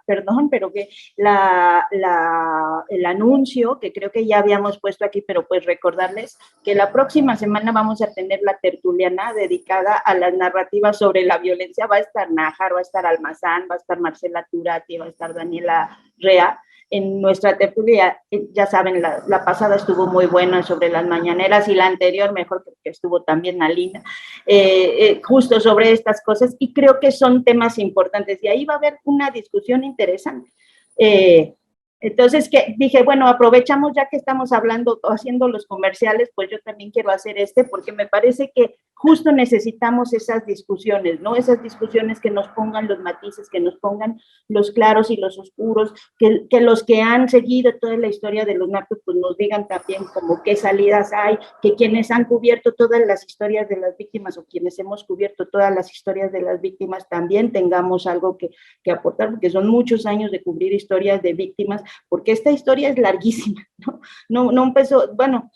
perdón, pero que el anuncio, que creo que ya habíamos puesto aquí, pero pues recordarles que la próxima semana vamos a tener la tertuliana dedicada a las narrativas sobre la violencia. Va a estar Nájar, va a estar Almazán, va a estar Marcela Turati, va a estar Daniela Rea. En nuestra tertulia, ya saben, la pasada estuvo muy buena sobre las mañaneras y la anterior mejor porque estuvo también Alina, justo sobre estas cosas, y creo que son temas importantes y ahí va a haber una discusión interesante. Entonces dije, bueno, aprovechamos ya que estamos hablando, haciendo los comerciales, pues yo también quiero hacer porque me parece que justo necesitamos esas discusiones, ¿no? Esas discusiones que nos pongan los matices, que nos pongan los claros y los oscuros, que los que han seguido toda la historia de los narcos, pues nos digan también como qué salidas hay, que quienes han cubierto todas las historias de las víctimas o quienes hemos cubierto todas las historias de las víctimas también tengamos algo que aportar, porque son muchos años de cubrir historias de víctimas, porque esta historia es larguísima, ¿no? No empezó, bueno,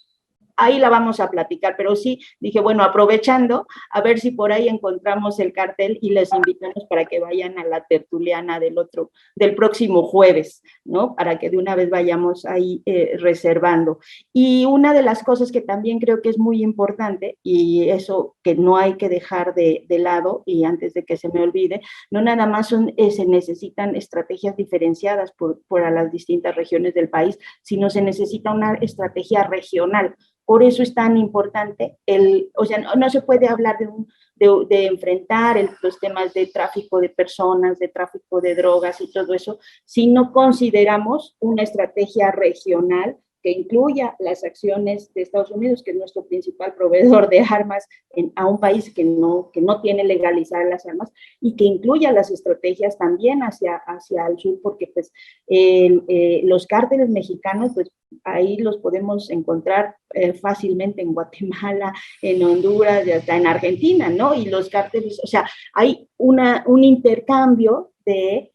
ahí la vamos a platicar, pero sí dije, bueno, aprovechando, a ver si por ahí encontramos el cartel y les invitamos para que vayan a la tertuliana del próximo jueves, ¿no? Para que de una vez vayamos ahí reservando. Y una de las cosas que también creo que es muy importante, y eso que no hay que dejar de lado, y antes de que se me olvide, no nada más se necesitan estrategias diferenciadas por las distintas regiones del país, sino se necesita una estrategia regional. Por eso es tan importante, no se puede hablar de enfrentar los temas de tráfico de personas, de tráfico de drogas y todo eso, si no consideramos una estrategia regional que incluya las acciones de Estados Unidos, que es nuestro principal proveedor de armas a un país que no tiene legalizadas las armas, y que incluya las estrategias también hacia el sur, porque pues los cárteles mexicanos, pues ahí los podemos encontrar fácilmente en Guatemala, en Honduras y hasta en Argentina, ¿no? Y los cárteles, o sea, hay un intercambio de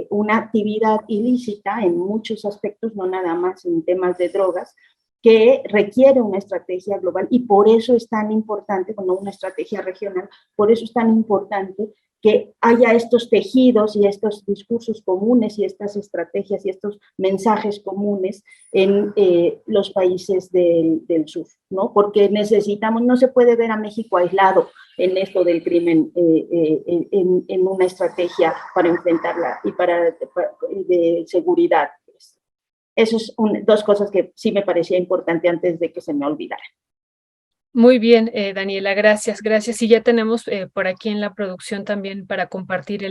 una actividad ilícita en muchos aspectos, no nada más en temas de drogas, que requiere una estrategia global, y por eso es tan importante, una estrategia regional, por eso es tan importante que haya estos tejidos y estos discursos comunes y estas estrategias y estos mensajes comunes en los países del sur, ¿no? Porque no se puede ver a México aislado en esto del crimen, en una estrategia para enfrentarla y de seguridad. Esas son dos cosas que sí me parecía importante antes de que se me olvidara. Muy bien, Daniela, gracias. Y ya tenemos por aquí en la producción también para compartir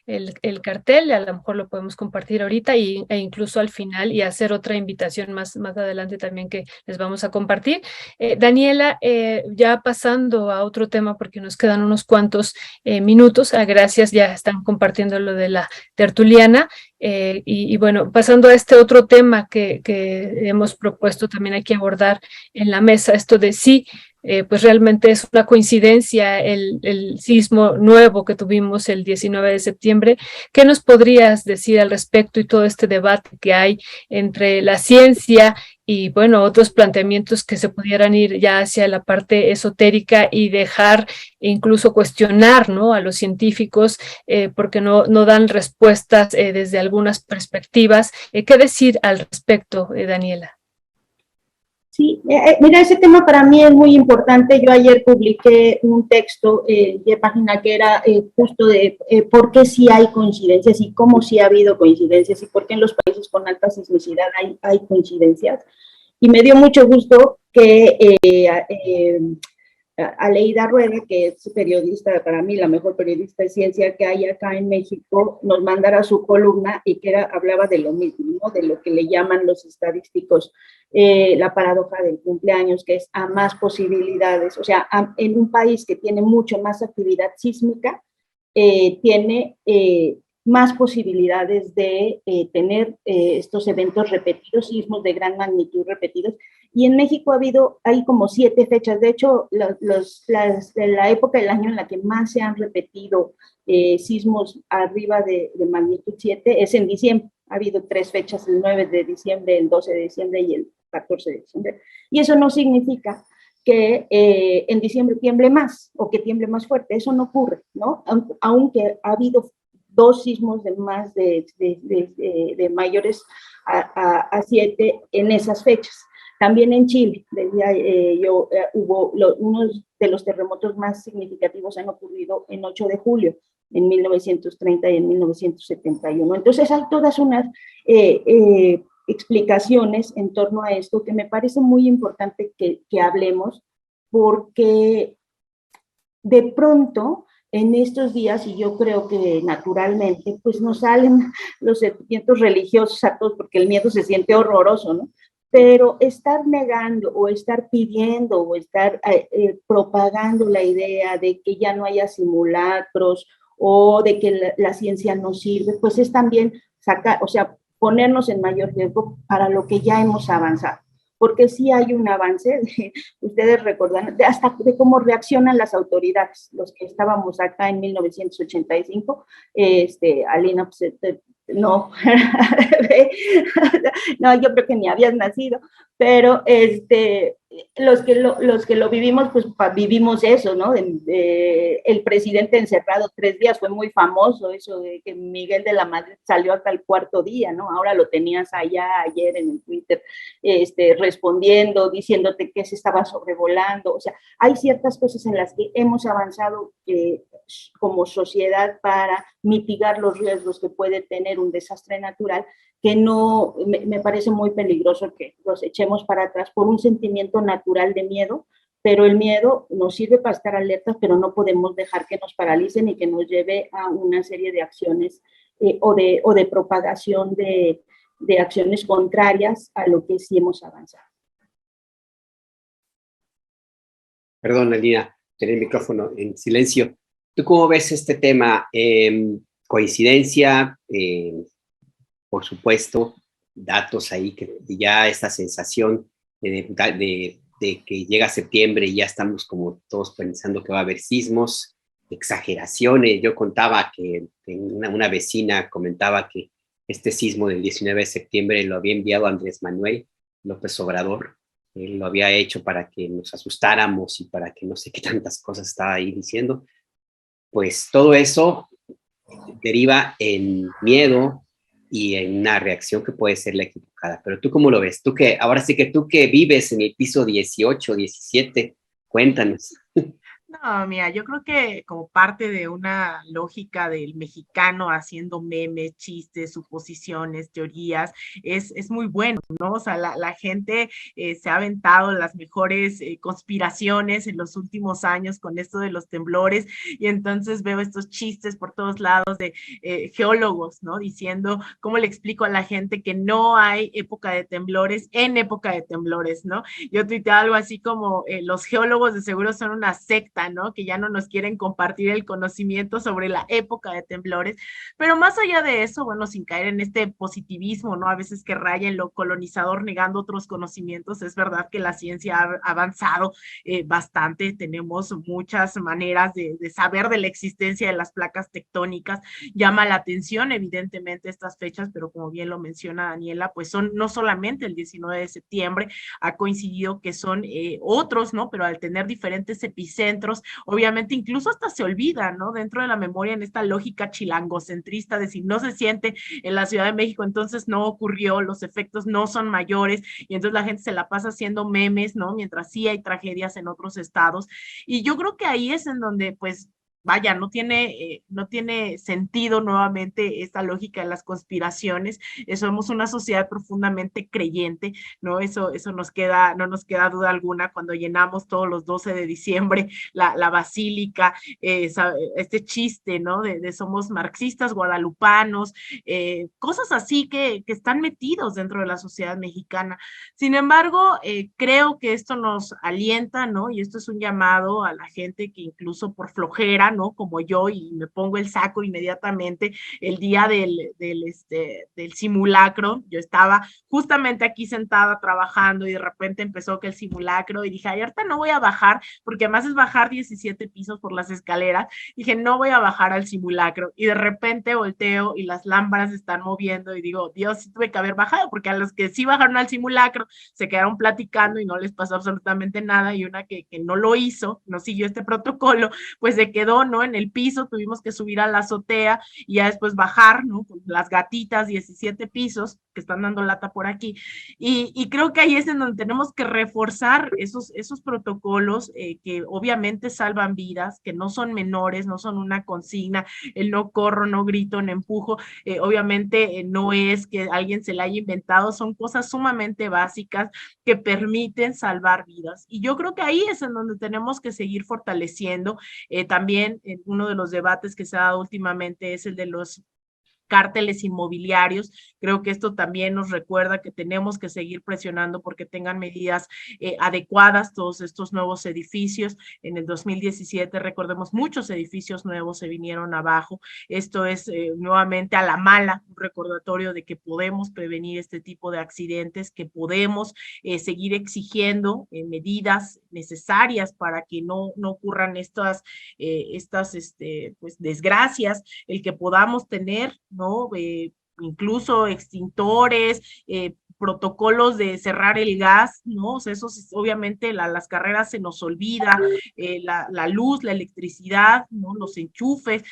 el cartel, a lo mejor lo podemos compartir ahorita e incluso al final, y hacer otra invitación más adelante también que les vamos a compartir. Daniela, ya pasando a otro tema porque nos quedan unos cuantos minutos, gracias, ya están compartiendo lo de la tertuliana. Y bueno, pasando a este otro tema que hemos propuesto también aquí abordar en la mesa, esto de sí, pues realmente es una coincidencia el sismo nuevo que tuvimos el 19 de septiembre. ¿Qué nos podrías decir al respecto y todo este debate que hay entre la ciencia y, bueno, otros planteamientos que se pudieran ir ya hacia la parte esotérica y dejar incluso cuestionar, ¿no?, a los científicos porque no dan respuestas desde algunas perspectivas? ¿Qué decir al respecto, Daniela? Sí, mira, ese tema para mí es muy importante. Yo ayer publiqué un texto de página que era justo de por qué sí hay coincidencias y cómo sí ha habido coincidencias y por qué en los países con alta sismicidad hay coincidencias. Y me dio mucho gusto que Aleida Rueda, que es periodista, para mí la mejor periodista de ciencia que hay acá en México, nos mandara su columna y que hablaba de lo mismo, ¿no?, de lo que le llaman los estadísticos la paradoja del cumpleaños, que es a más posibilidades, o sea, en un país que tiene mucho más actividad sísmica, tiene más posibilidades de tener estos eventos repetidos, sismos de gran magnitud repetidos. Y en México hay como 7 fechas. De hecho, la época del año en la que más se han repetido sismos arriba de magnitud 7 es en diciembre. Ha habido 3 fechas, el 9 de diciembre, el 12 de diciembre y el 14 de diciembre. Y eso no significa que en diciembre tiemble más o que tiemble más fuerte. Eso no ocurre, ¿no? Aunque ha habido 2 sismos de más de mayores a 7 en esas fechas. También en Chile, hubo unos de los terremotos más significativos han ocurrido en 8 de julio, en 1930 y en 1971. Entonces hay todas unas explicaciones en torno a esto que me parece muy importante que hablemos, porque de pronto en estos días, y yo creo que naturalmente, pues nos salen los sentimientos religiosos a todos, porque el miedo se siente horroroso, ¿no? Pero estar negando o estar pidiendo o estar propagando la idea de que ya no haya simulacros o de que la ciencia no sirve, pues es también ponernos en mayor riesgo para lo que ya hemos avanzado. Porque sí hay un avance, ustedes recordan, hasta de cómo reaccionan las autoridades, los que estábamos acá en 1985, Alina, pues, no, no, yo creo que ni habías nacido, pero los que lo vivimos, pues vivimos eso, ¿no? El presidente encerrado 3 días, fue muy famoso eso de que Miguel de la Madrid salió hasta el 4.º día, ¿no? Ahora lo tenías allá ayer en el Twitter, respondiendo, diciéndote que se estaba sobrevolando. O sea, hay ciertas cosas en las que hemos avanzado como sociedad para mitigar los riesgos que puede tener un desastre natural, que no, me parece muy peligroso que los echemos para atrás por un sentimiento natural de miedo, pero el miedo nos sirve para estar alertas, pero no podemos dejar que nos paralicen y que nos lleve a una serie de acciones o de propagación de acciones contrarias a lo que sí hemos avanzado. Perdón, Alina, tenía el micrófono en silencio. ¿Tú cómo ves este tema? Coincidencia, por supuesto, datos ahí, que ya esta sensación de que llega septiembre y ya estamos como todos pensando que va a haber sismos, exageraciones. Yo contaba que una vecina comentaba que este sismo del 19 de septiembre lo había enviado Andrés Manuel López Obrador. Él lo había hecho para que nos asustáramos y para que no sé qué tantas cosas estaba ahí diciendo. Pues todo eso deriva en miedo y en una reacción que puede ser la equivocada. Pero ¿tú cómo lo ves? Ahora sí que tú que vives en el piso 18, 17, cuéntanos. No, mira, yo creo que como parte de una lógica del mexicano haciendo memes, chistes, suposiciones, teorías, es muy bueno, ¿no? O sea, la gente se ha aventado las mejores conspiraciones en los últimos años con esto de los temblores, y entonces veo estos chistes por todos lados de geólogos, ¿no? Diciendo, ¿cómo le explico a la gente que no hay época de temblores en época de temblores, ¿no? Yo tuiteé algo así como, los geólogos de seguro son una secta, prensa, ¿no? Que ya no nos quieren compartir el conocimiento sobre la época de temblores, pero más allá de eso, bueno, sin caer en este positivismo, ¿no? A veces que raya en lo colonizador negando otros conocimientos, es verdad que la ciencia ha avanzado bastante, tenemos muchas maneras de saber de la existencia de las placas tectónicas, llama la atención evidentemente estas fechas, pero como bien lo menciona Daniela, pues son no solamente el 19 de septiembre, ha coincidido que son otros, ¿no? Pero al tener diferentes epicentros, obviamente incluso hasta se olvida, ¿no? Dentro de la memoria en esta lógica chilangocentrista de si no se siente en la Ciudad de México, entonces no ocurrió, los efectos no son mayores, y entonces la gente se la pasa haciendo memes, ¿no? Mientras sí hay tragedias en otros estados, y yo creo que ahí es en donde, pues, vaya, no tiene sentido nuevamente esta lógica de las conspiraciones. Somos una sociedad profundamente creyente, ¿no? Eso no nos queda duda alguna cuando llenamos todos los 12 de diciembre la basílica, este chiste, ¿no? De somos marxistas, guadalupanos, cosas así que están metidos dentro de la sociedad mexicana. Sin embargo, creo que esto nos alienta, ¿no? Y esto es un llamado a la gente que incluso por flojera, ¿no? Como yo, y me pongo el saco inmediatamente el día del simulacro. Yo estaba justamente aquí sentada trabajando y de repente empezó que el simulacro y dije, ay, ahorita no voy a bajar, porque además es bajar 17 pisos por las escaleras. Dije, no voy a bajar al simulacro. Y de repente volteo y las lámparas se están moviendo y digo, Dios, sí tuve que haber bajado, porque a los que sí bajaron al simulacro se quedaron platicando y no les pasó absolutamente nada, y una que no lo hizo, no siguió este protocolo, pues se quedó, ¿no? En el piso, tuvimos que subir a la azotea y ya después bajar, ¿no? Con las gatitas, 17 pisos que están dando lata por aquí. Y creo que ahí es en donde tenemos que reforzar esos protocolos que obviamente salvan vidas, que no son menores, no son una consigna, el no corro, no grito, no empujo, obviamente no es que alguien se la haya inventado, son cosas sumamente básicas que permiten salvar vidas. Y yo creo que ahí es en donde tenemos que seguir fortaleciendo. También uno de los debates que se ha dado últimamente es el de los cárteles inmobiliarios. Creo que esto también nos recuerda que tenemos que seguir presionando porque tengan medidas adecuadas todos estos nuevos edificios. En el 2017, recordemos, muchos edificios nuevos se vinieron abajo. Esto es nuevamente a la mala, un recordatorio de que podemos prevenir este tipo de accidentes, que podemos seguir exigiendo medidas necesarias para que no ocurran estas pues, desgracias, el que podamos tener, ¿no? Incluso extintores, protocolos de cerrar el gas, ¿no? O sea, eso obviamente las carreras se nos olvida, la luz, la electricidad, ¿no? Los enchufes,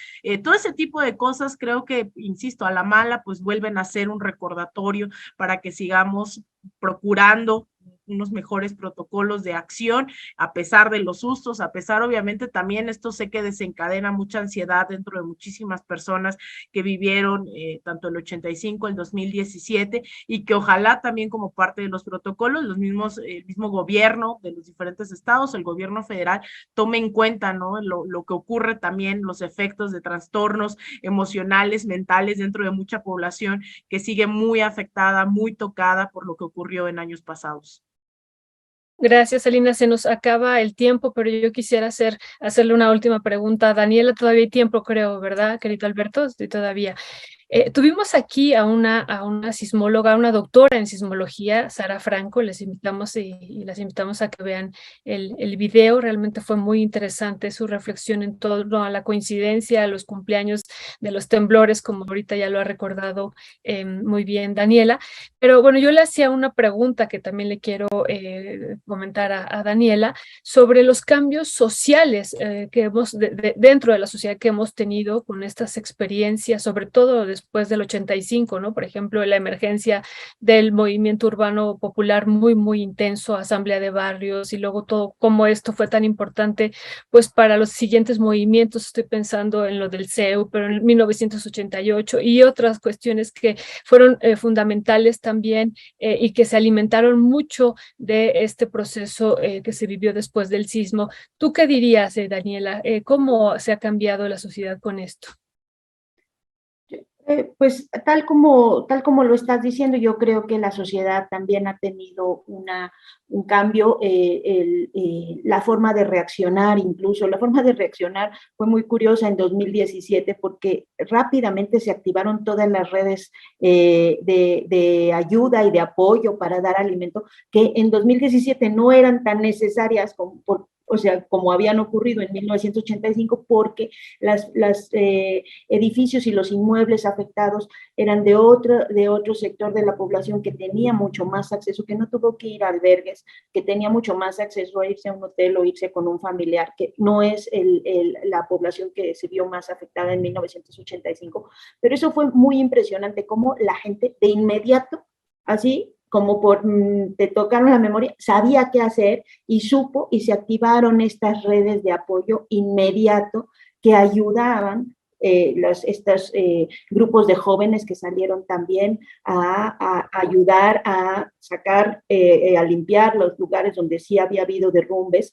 todo ese tipo de cosas creo que, insisto, a la mala, pues vuelven a ser un recordatorio para que sigamos procurando unos mejores protocolos de acción, a pesar de los sustos, a pesar obviamente también esto sé que desencadena mucha ansiedad dentro de muchísimas personas que vivieron tanto el 85, el 2017, y que ojalá también como parte de los protocolos, el mismo gobierno de los diferentes estados, el gobierno federal, tome en cuenta, ¿no? Lo que ocurre también, los efectos de trastornos emocionales, mentales dentro de mucha población que sigue muy afectada, muy tocada por lo que ocurrió en años pasados. Gracias, Alina. Se nos acaba el tiempo, pero yo quisiera hacerle una última pregunta. Daniela, todavía hay tiempo, creo, ¿verdad, querido Alberto? Sí, todavía. Tuvimos aquí a una sismóloga, una doctora en sismología, Sara Franco. Les invitamos y las invitamos a que vean el video. Realmente fue muy interesante su reflexión en torno a la coincidencia, a los cumpleaños de los temblores, como ahorita ya lo ha recordado muy bien Daniela. Pero bueno, yo le hacía una pregunta que también le quiero comentar a Daniela sobre los cambios sociales que dentro de la sociedad que hemos tenido con estas experiencias, sobre todo después del 85, ¿no? Por ejemplo, la emergencia del movimiento urbano popular muy, muy intenso, asamblea de barrios, y luego todo, cómo esto fue tan importante, pues para los siguientes movimientos. Estoy pensando en lo del CEU, pero en 1988 y otras cuestiones que fueron fundamentales también y que se alimentaron mucho de este proceso que se vivió después del sismo. ¿Tú qué dirías, Daniela? ¿Cómo se ha cambiado la sociedad con esto? Pues tal como lo estás diciendo, yo creo que la sociedad también ha tenido un cambio, la forma de reaccionar, incluso la forma de reaccionar fue muy curiosa en 2017 porque rápidamente se activaron todas las redes de ayuda y de apoyo para dar alimento, que en 2017 no eran tan necesarias o sea, como habían ocurrido en 1985, porque las edificios y los inmuebles afectados eran de otro sector de la población que tenía mucho más acceso, que no tuvo que ir a albergues, que tenía mucho más acceso a irse a un hotel o irse con un familiar, que no es la población que se vio más afectada en 1985. Pero eso fue muy impresionante, cómo la gente de inmediato, así como te tocaron la memoria, sabía qué hacer y supo y se activaron estas redes de apoyo inmediato que ayudaban estos grupos de jóvenes que salieron también a ayudar a sacar, a limpiar los lugares donde sí había habido derrumbes,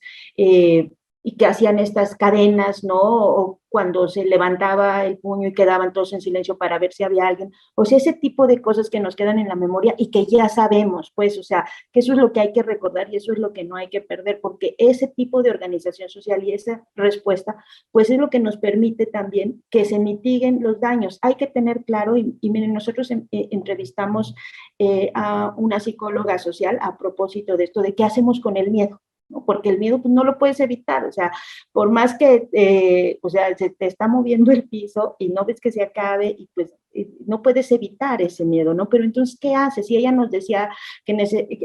y que hacían estas cadenas, ¿no? O cuando se levantaba el puño y quedaban todos en silencio para ver si había alguien. O sea, ese tipo de cosas que nos quedan en la memoria y que ya sabemos, pues, o sea, que eso es lo que hay que recordar y eso es lo que no hay que perder, porque ese tipo de organización social y esa respuesta, pues es lo que nos permite también que se mitiguen los daños. Hay que tener claro, y miren, nosotros entrevistamos a una psicóloga social a propósito de esto, de qué hacemos con el miedo, ¿no? Porque el miedo pues, no lo puedes evitar, o sea, por más que, o sea, se te está moviendo el piso y no ves que se acabe y pues no puedes evitar ese miedo, ¿no? Pero entonces, ¿qué haces? Y ella nos decía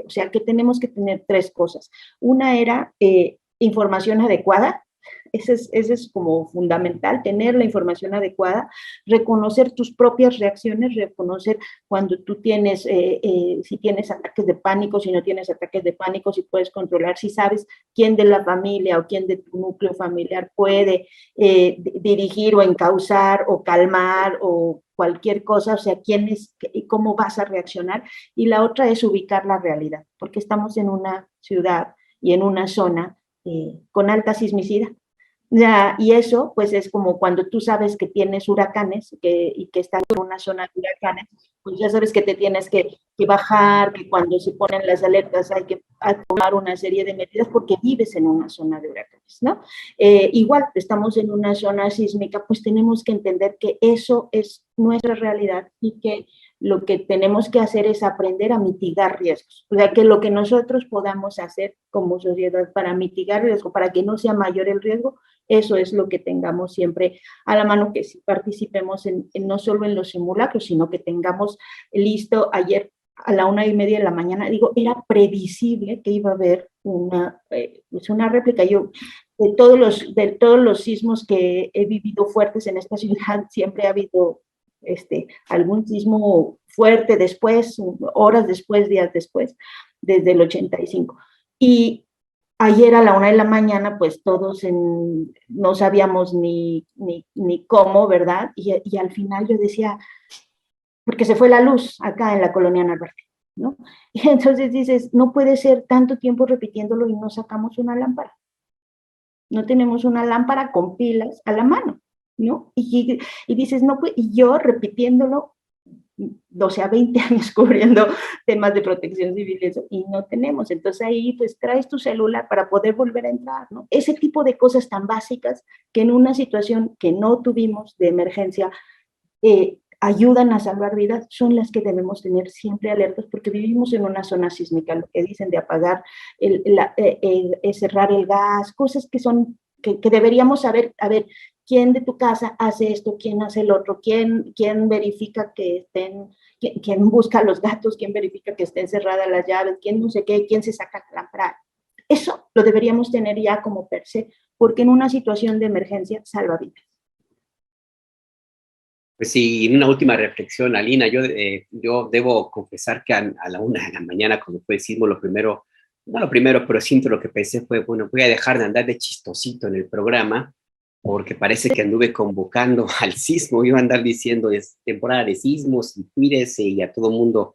o sea, que tenemos que tener tres cosas. Una era información adecuada. Ese es como fundamental, tener la información adecuada, reconocer tus propias reacciones, reconocer cuando tú tienes, si tienes ataques de pánico, si no tienes ataques de pánico, si puedes controlar, si sabes quién de la familia o quién de tu núcleo familiar puede dirigir o encauzar o calmar o cualquier cosa, o sea, quién es y cómo vas a reaccionar. Y la otra es ubicar la realidad, porque estamos en una ciudad y en una zona con alta sismicidad. Ya, y eso, pues es como cuando tú sabes que tienes huracanes y que estás en una zona de huracanes, pues ya sabes que te tienes que bajar, que cuando se ponen las alertas hay que tomar una serie de medidas porque vives en una zona de huracanes, ¿no? Igual, estamos en una zona sísmica, pues tenemos que entender que eso es nuestra realidad y que lo que tenemos que hacer es aprender a mitigar riesgos. O sea, que lo que nosotros podamos hacer como sociedad para mitigar riesgo, para que no sea mayor el riesgo, eso es lo que tengamos siempre a la mano, que si participemos no solo en los simulacros, sino que tengamos listo. Ayer a la 1:30 de la mañana, digo, era previsible que iba a haber una réplica. Yo, de todos los sismos que he vivido fuertes en esta ciudad, siempre ha habido algún sismo fuerte después, horas después, días después, desde el 85. Y ayer a la 1:00 a.m, pues todos no sabíamos ni cómo, ¿verdad? Y al final yo decía, porque se fue la luz acá en la colonia Narvarte, ¿no? Y entonces dices, no puede ser tanto tiempo repitiéndolo y no sacamos una lámpara. No tenemos una lámpara con pilas a la mano, ¿no? Y dices, no, pues, y yo repitiéndolo, o sea, 20 años cubriendo temas de protección civil y eso, y no tenemos. Entonces ahí pues traes tu celular para poder volver a entrar, ¿no? Ese tipo de cosas tan básicas que en una situación que no tuvimos de emergencia ayudan a salvar vidas, son las que debemos tener siempre alertas, porque vivimos en una zona sísmica, lo que dicen de apagar, cerrar el gas, cosas que son, que deberíamos saber, a ver, quién de tu casa hace esto, quién hace el otro, quién verifica que estén, quién busca los datos, quién verifica que estén cerradas las llaves, quién no sé qué, quién se saca la lámpara. Eso lo deberíamos tener ya como per se, porque en una situación de emergencia salva vidas. Pues sí, en una última reflexión, Alina, yo debo confesar que a la 1:00 a.m, cuando fue el sismo, no lo primero, pero siento lo que pensé fue, bueno, voy a dejar de andar de chistosito en el programa, porque parece que anduve convocando al sismo, iba a andar diciendo, es temporada de sismos, y cuídese, y a todo mundo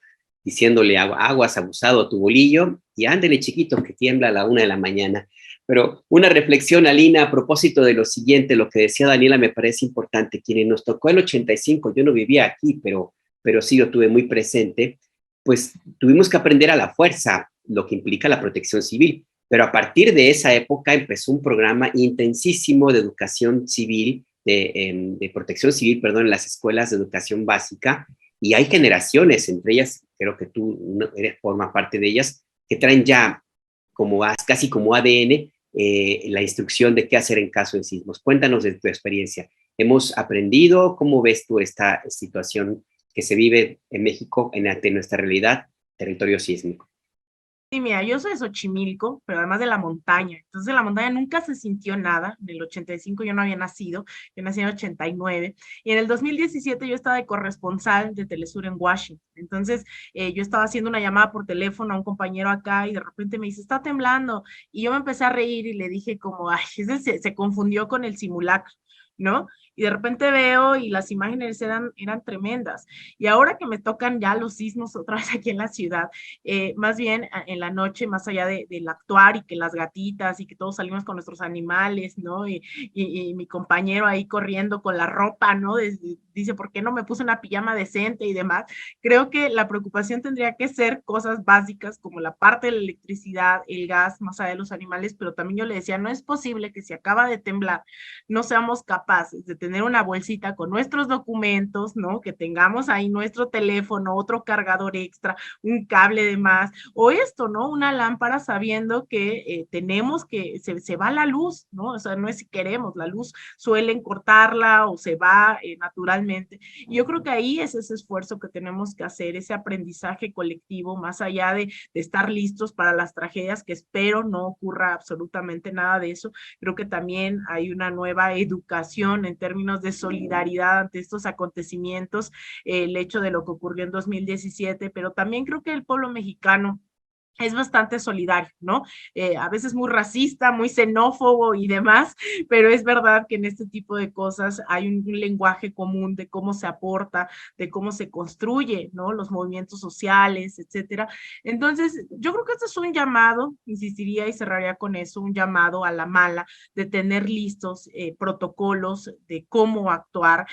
diciéndole aguas abusado a tu bolillo, y ándele chiquito que tiembla a la 1 de la mañana. Pero una reflexión, Alina, a propósito de lo siguiente, lo que decía Daniela me parece importante. Quienes nos tocó el 85, yo no vivía aquí, pero sí lo tuve muy presente, pues tuvimos que aprender a la fuerza lo que implica la protección civil. Pero a partir de esa época empezó un programa intensísimo de educación civil, de protección civil, perdón, en las escuelas de educación básica, y hay generaciones, entre ellas, creo que tú formas parte de ellas, que traen ya casi como ADN la instrucción de qué hacer en caso de sismos. Cuéntanos de tu experiencia. ¿Hemos aprendido? ¿Cómo ves tú esta situación que se vive en México, ante nuestra realidad, territorio sísmico? Sí, mira, yo soy de Xochimilco, pero además de la montaña. Entonces, en la montaña nunca se sintió nada. En el 85 yo no había nacido, yo nací en el 89. Y en el 2017 yo estaba de corresponsal de Telesur en Washington. Entonces, yo estaba haciendo una llamada por teléfono a un compañero acá y de repente me dice, está temblando. Y yo me empecé a reír y le dije como, ay, se confundió con el simulacro, ¿no? Y de repente veo y las imágenes eran tremendas. Y ahora que me tocan ya los sismos otra vez aquí en la ciudad, más bien en la noche, más allá del actuar y que las gatitas y que todos salimos con nuestros animales, ¿no? Y mi compañero ahí corriendo con la ropa, ¿no? Dice, ¿por qué no me puse una pijama decente y demás? Creo que la preocupación tendría que ser cosas básicas como la parte de la electricidad, el gas, más allá de los animales, pero también yo le decía, no es posible que si acaba de temblar no seamos capaces de tener una bolsita con nuestros documentos, ¿no? Que tengamos ahí nuestro teléfono, otro cargador extra, un cable de más, o esto, ¿no? Una lámpara sabiendo que tenemos que, se va la luz, ¿no? O sea, no es si queremos, la luz suelen cortarla o se va naturalmente. Y yo creo que ahí es ese esfuerzo que tenemos que hacer, ese aprendizaje colectivo, más allá de estar listos para las tragedias, que espero no ocurra absolutamente nada de eso. Creo que también hay una nueva educación en términos de solidaridad ante estos acontecimientos, el hecho de lo que ocurrió en 2017, pero también creo que el pueblo mexicano es bastante solidario, ¿no? A veces muy racista, muy xenófobo y demás, pero es verdad que en este tipo de cosas hay un lenguaje común de cómo se aporta, de cómo se construye, ¿no? Los movimientos sociales, etcétera. Entonces, yo creo que este es un llamado, insistiría y cerraría con eso, un llamado a la mala de tener listos protocolos de cómo actuar.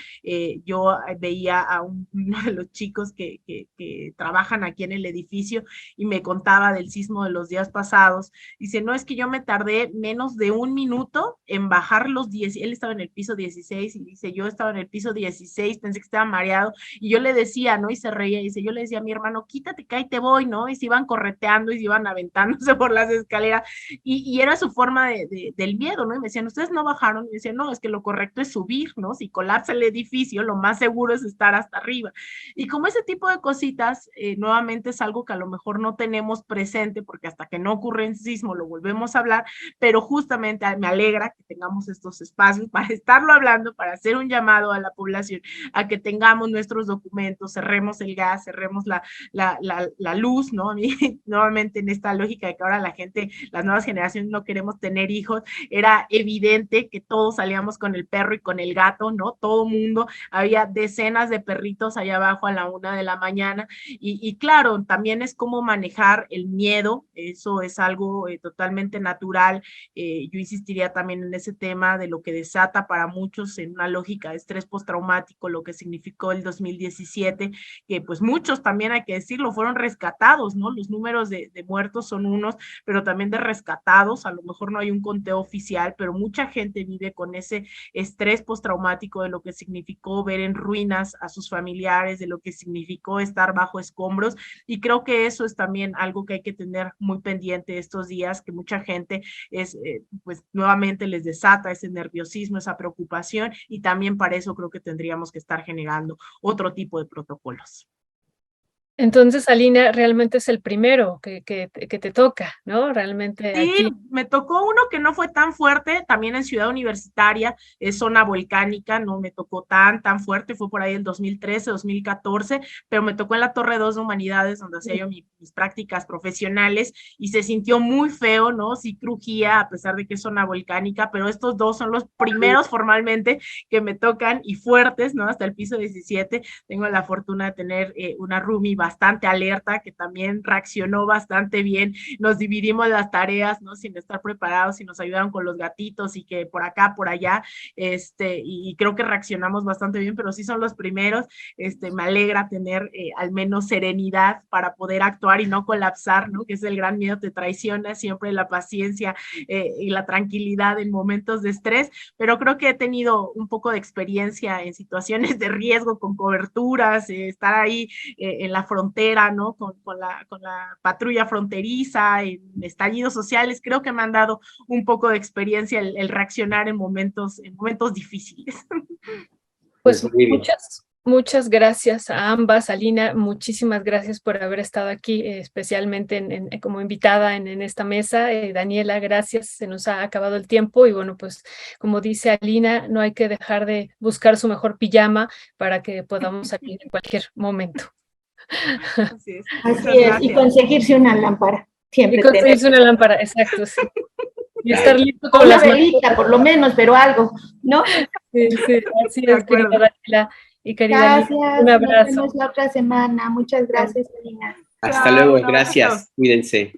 Yo veía a uno de los chicos que trabajan aquí en el edificio y me contaba del sismo de los días pasados. Dice, no, es que yo me tardé menos de un minuto en bajar los 10, él estaba en el piso 16 y dice, yo estaba en el piso 16, pensé que estaba mareado y yo le decía, ¿no? Y se reía, y dice, yo le decía a mi hermano, quítate que ahí te voy, ¿no? Y se iban correteando y se iban aventándose por las escaleras y era su forma del miedo, ¿no? Y me decían, ¿ustedes no bajaron? Y me decían, no, es que lo correcto es subir, ¿no? Si colapsa el edificio, lo más seguro es estar hasta arriba. Y como ese tipo de cositas, nuevamente es algo que a lo mejor no tenemos presente, porque hasta que no ocurre un sismo lo volvemos a hablar, pero justamente me alegra que tengamos estos espacios para estarlo hablando, para hacer un llamado a la población, a que tengamos nuestros documentos, cerremos el gas, cerremos la luz, ¿no? Y nuevamente en esta lógica de que ahora la gente, las nuevas generaciones no queremos tener hijos, era evidente que todos salíamos con el perro y con el gato, ¿no? Todo mundo, había decenas de perritos allá abajo a la 1 de la mañana, y claro, también es cómo manejar el miedo, eso es algo totalmente natural. Yo insistiría también en ese tema de lo que desata para muchos en una lógica de estrés postraumático, lo que significó el 2017, que pues muchos también hay que decirlo, fueron rescatados, ¿no? Los números de muertos son unos, pero también de rescatados, a lo mejor no hay un conteo oficial, pero mucha gente vive con ese estrés postraumático de lo que significó ver en ruinas a sus familiares, de lo que significó estar bajo escombros, y creo que eso es también algo que hay que tener muy pendiente estos días, que mucha gente pues nuevamente les desata ese nerviosismo, esa preocupación, y también para eso creo que tendríamos que estar generando otro tipo de protocolos. Entonces, Alina, realmente es el primero que te toca, ¿no? Realmente sí, aquí. Me tocó uno que no fue tan fuerte, también en Ciudad Universitaria, es zona volcánica, no me tocó tan fuerte, fue por ahí el 2013, 2014, pero me tocó en la Torre 2 de Humanidades, donde hacía yo mis prácticas profesionales, y se sintió muy feo, ¿no? Sí crujía, a pesar de que es zona volcánica, pero estos dos son los primeros formalmente que me tocan, y fuertes, ¿no? Hasta el piso 17, tengo la fortuna de tener una roomie bastante alerta, que también reaccionó bastante bien, nos dividimos las tareas, ¿no? Sin estar preparados y nos ayudaron con los gatitos y que por acá, por allá, y creo que reaccionamos bastante bien, pero sí son los primeros. Me alegra tener al menos serenidad para poder actuar y no colapsar, ¿no? Que es el gran miedo, te traiciona siempre la paciencia y la tranquilidad en momentos de estrés, pero creo que he tenido un poco de experiencia en situaciones de riesgo, con coberturas, estar ahí en la frontera, ¿no? Con la patrulla fronteriza, en estallidos sociales, creo que me han dado un poco de experiencia el reaccionar en momentos difíciles. Pues muchas gracias a ambas. Alina, muchísimas gracias por haber estado aquí, especialmente como invitada en esta mesa. Daniela, gracias, se nos ha acabado el tiempo y bueno, pues como dice Alina, no hay que dejar de buscar su mejor pijama para que podamos salir en cualquier momento. Así es, y conseguirse una lámpara. Siempre y conseguirse una lámpara, exacto, sí. Y estar listo con una velita, por lo menos, pero algo, ¿no? Sí, así es, querida Daniela y querida gracias, Alina, un abrazo. Nos vemos la otra semana. Muchas gracias, Alina. Hasta luego, gracias, cuídense.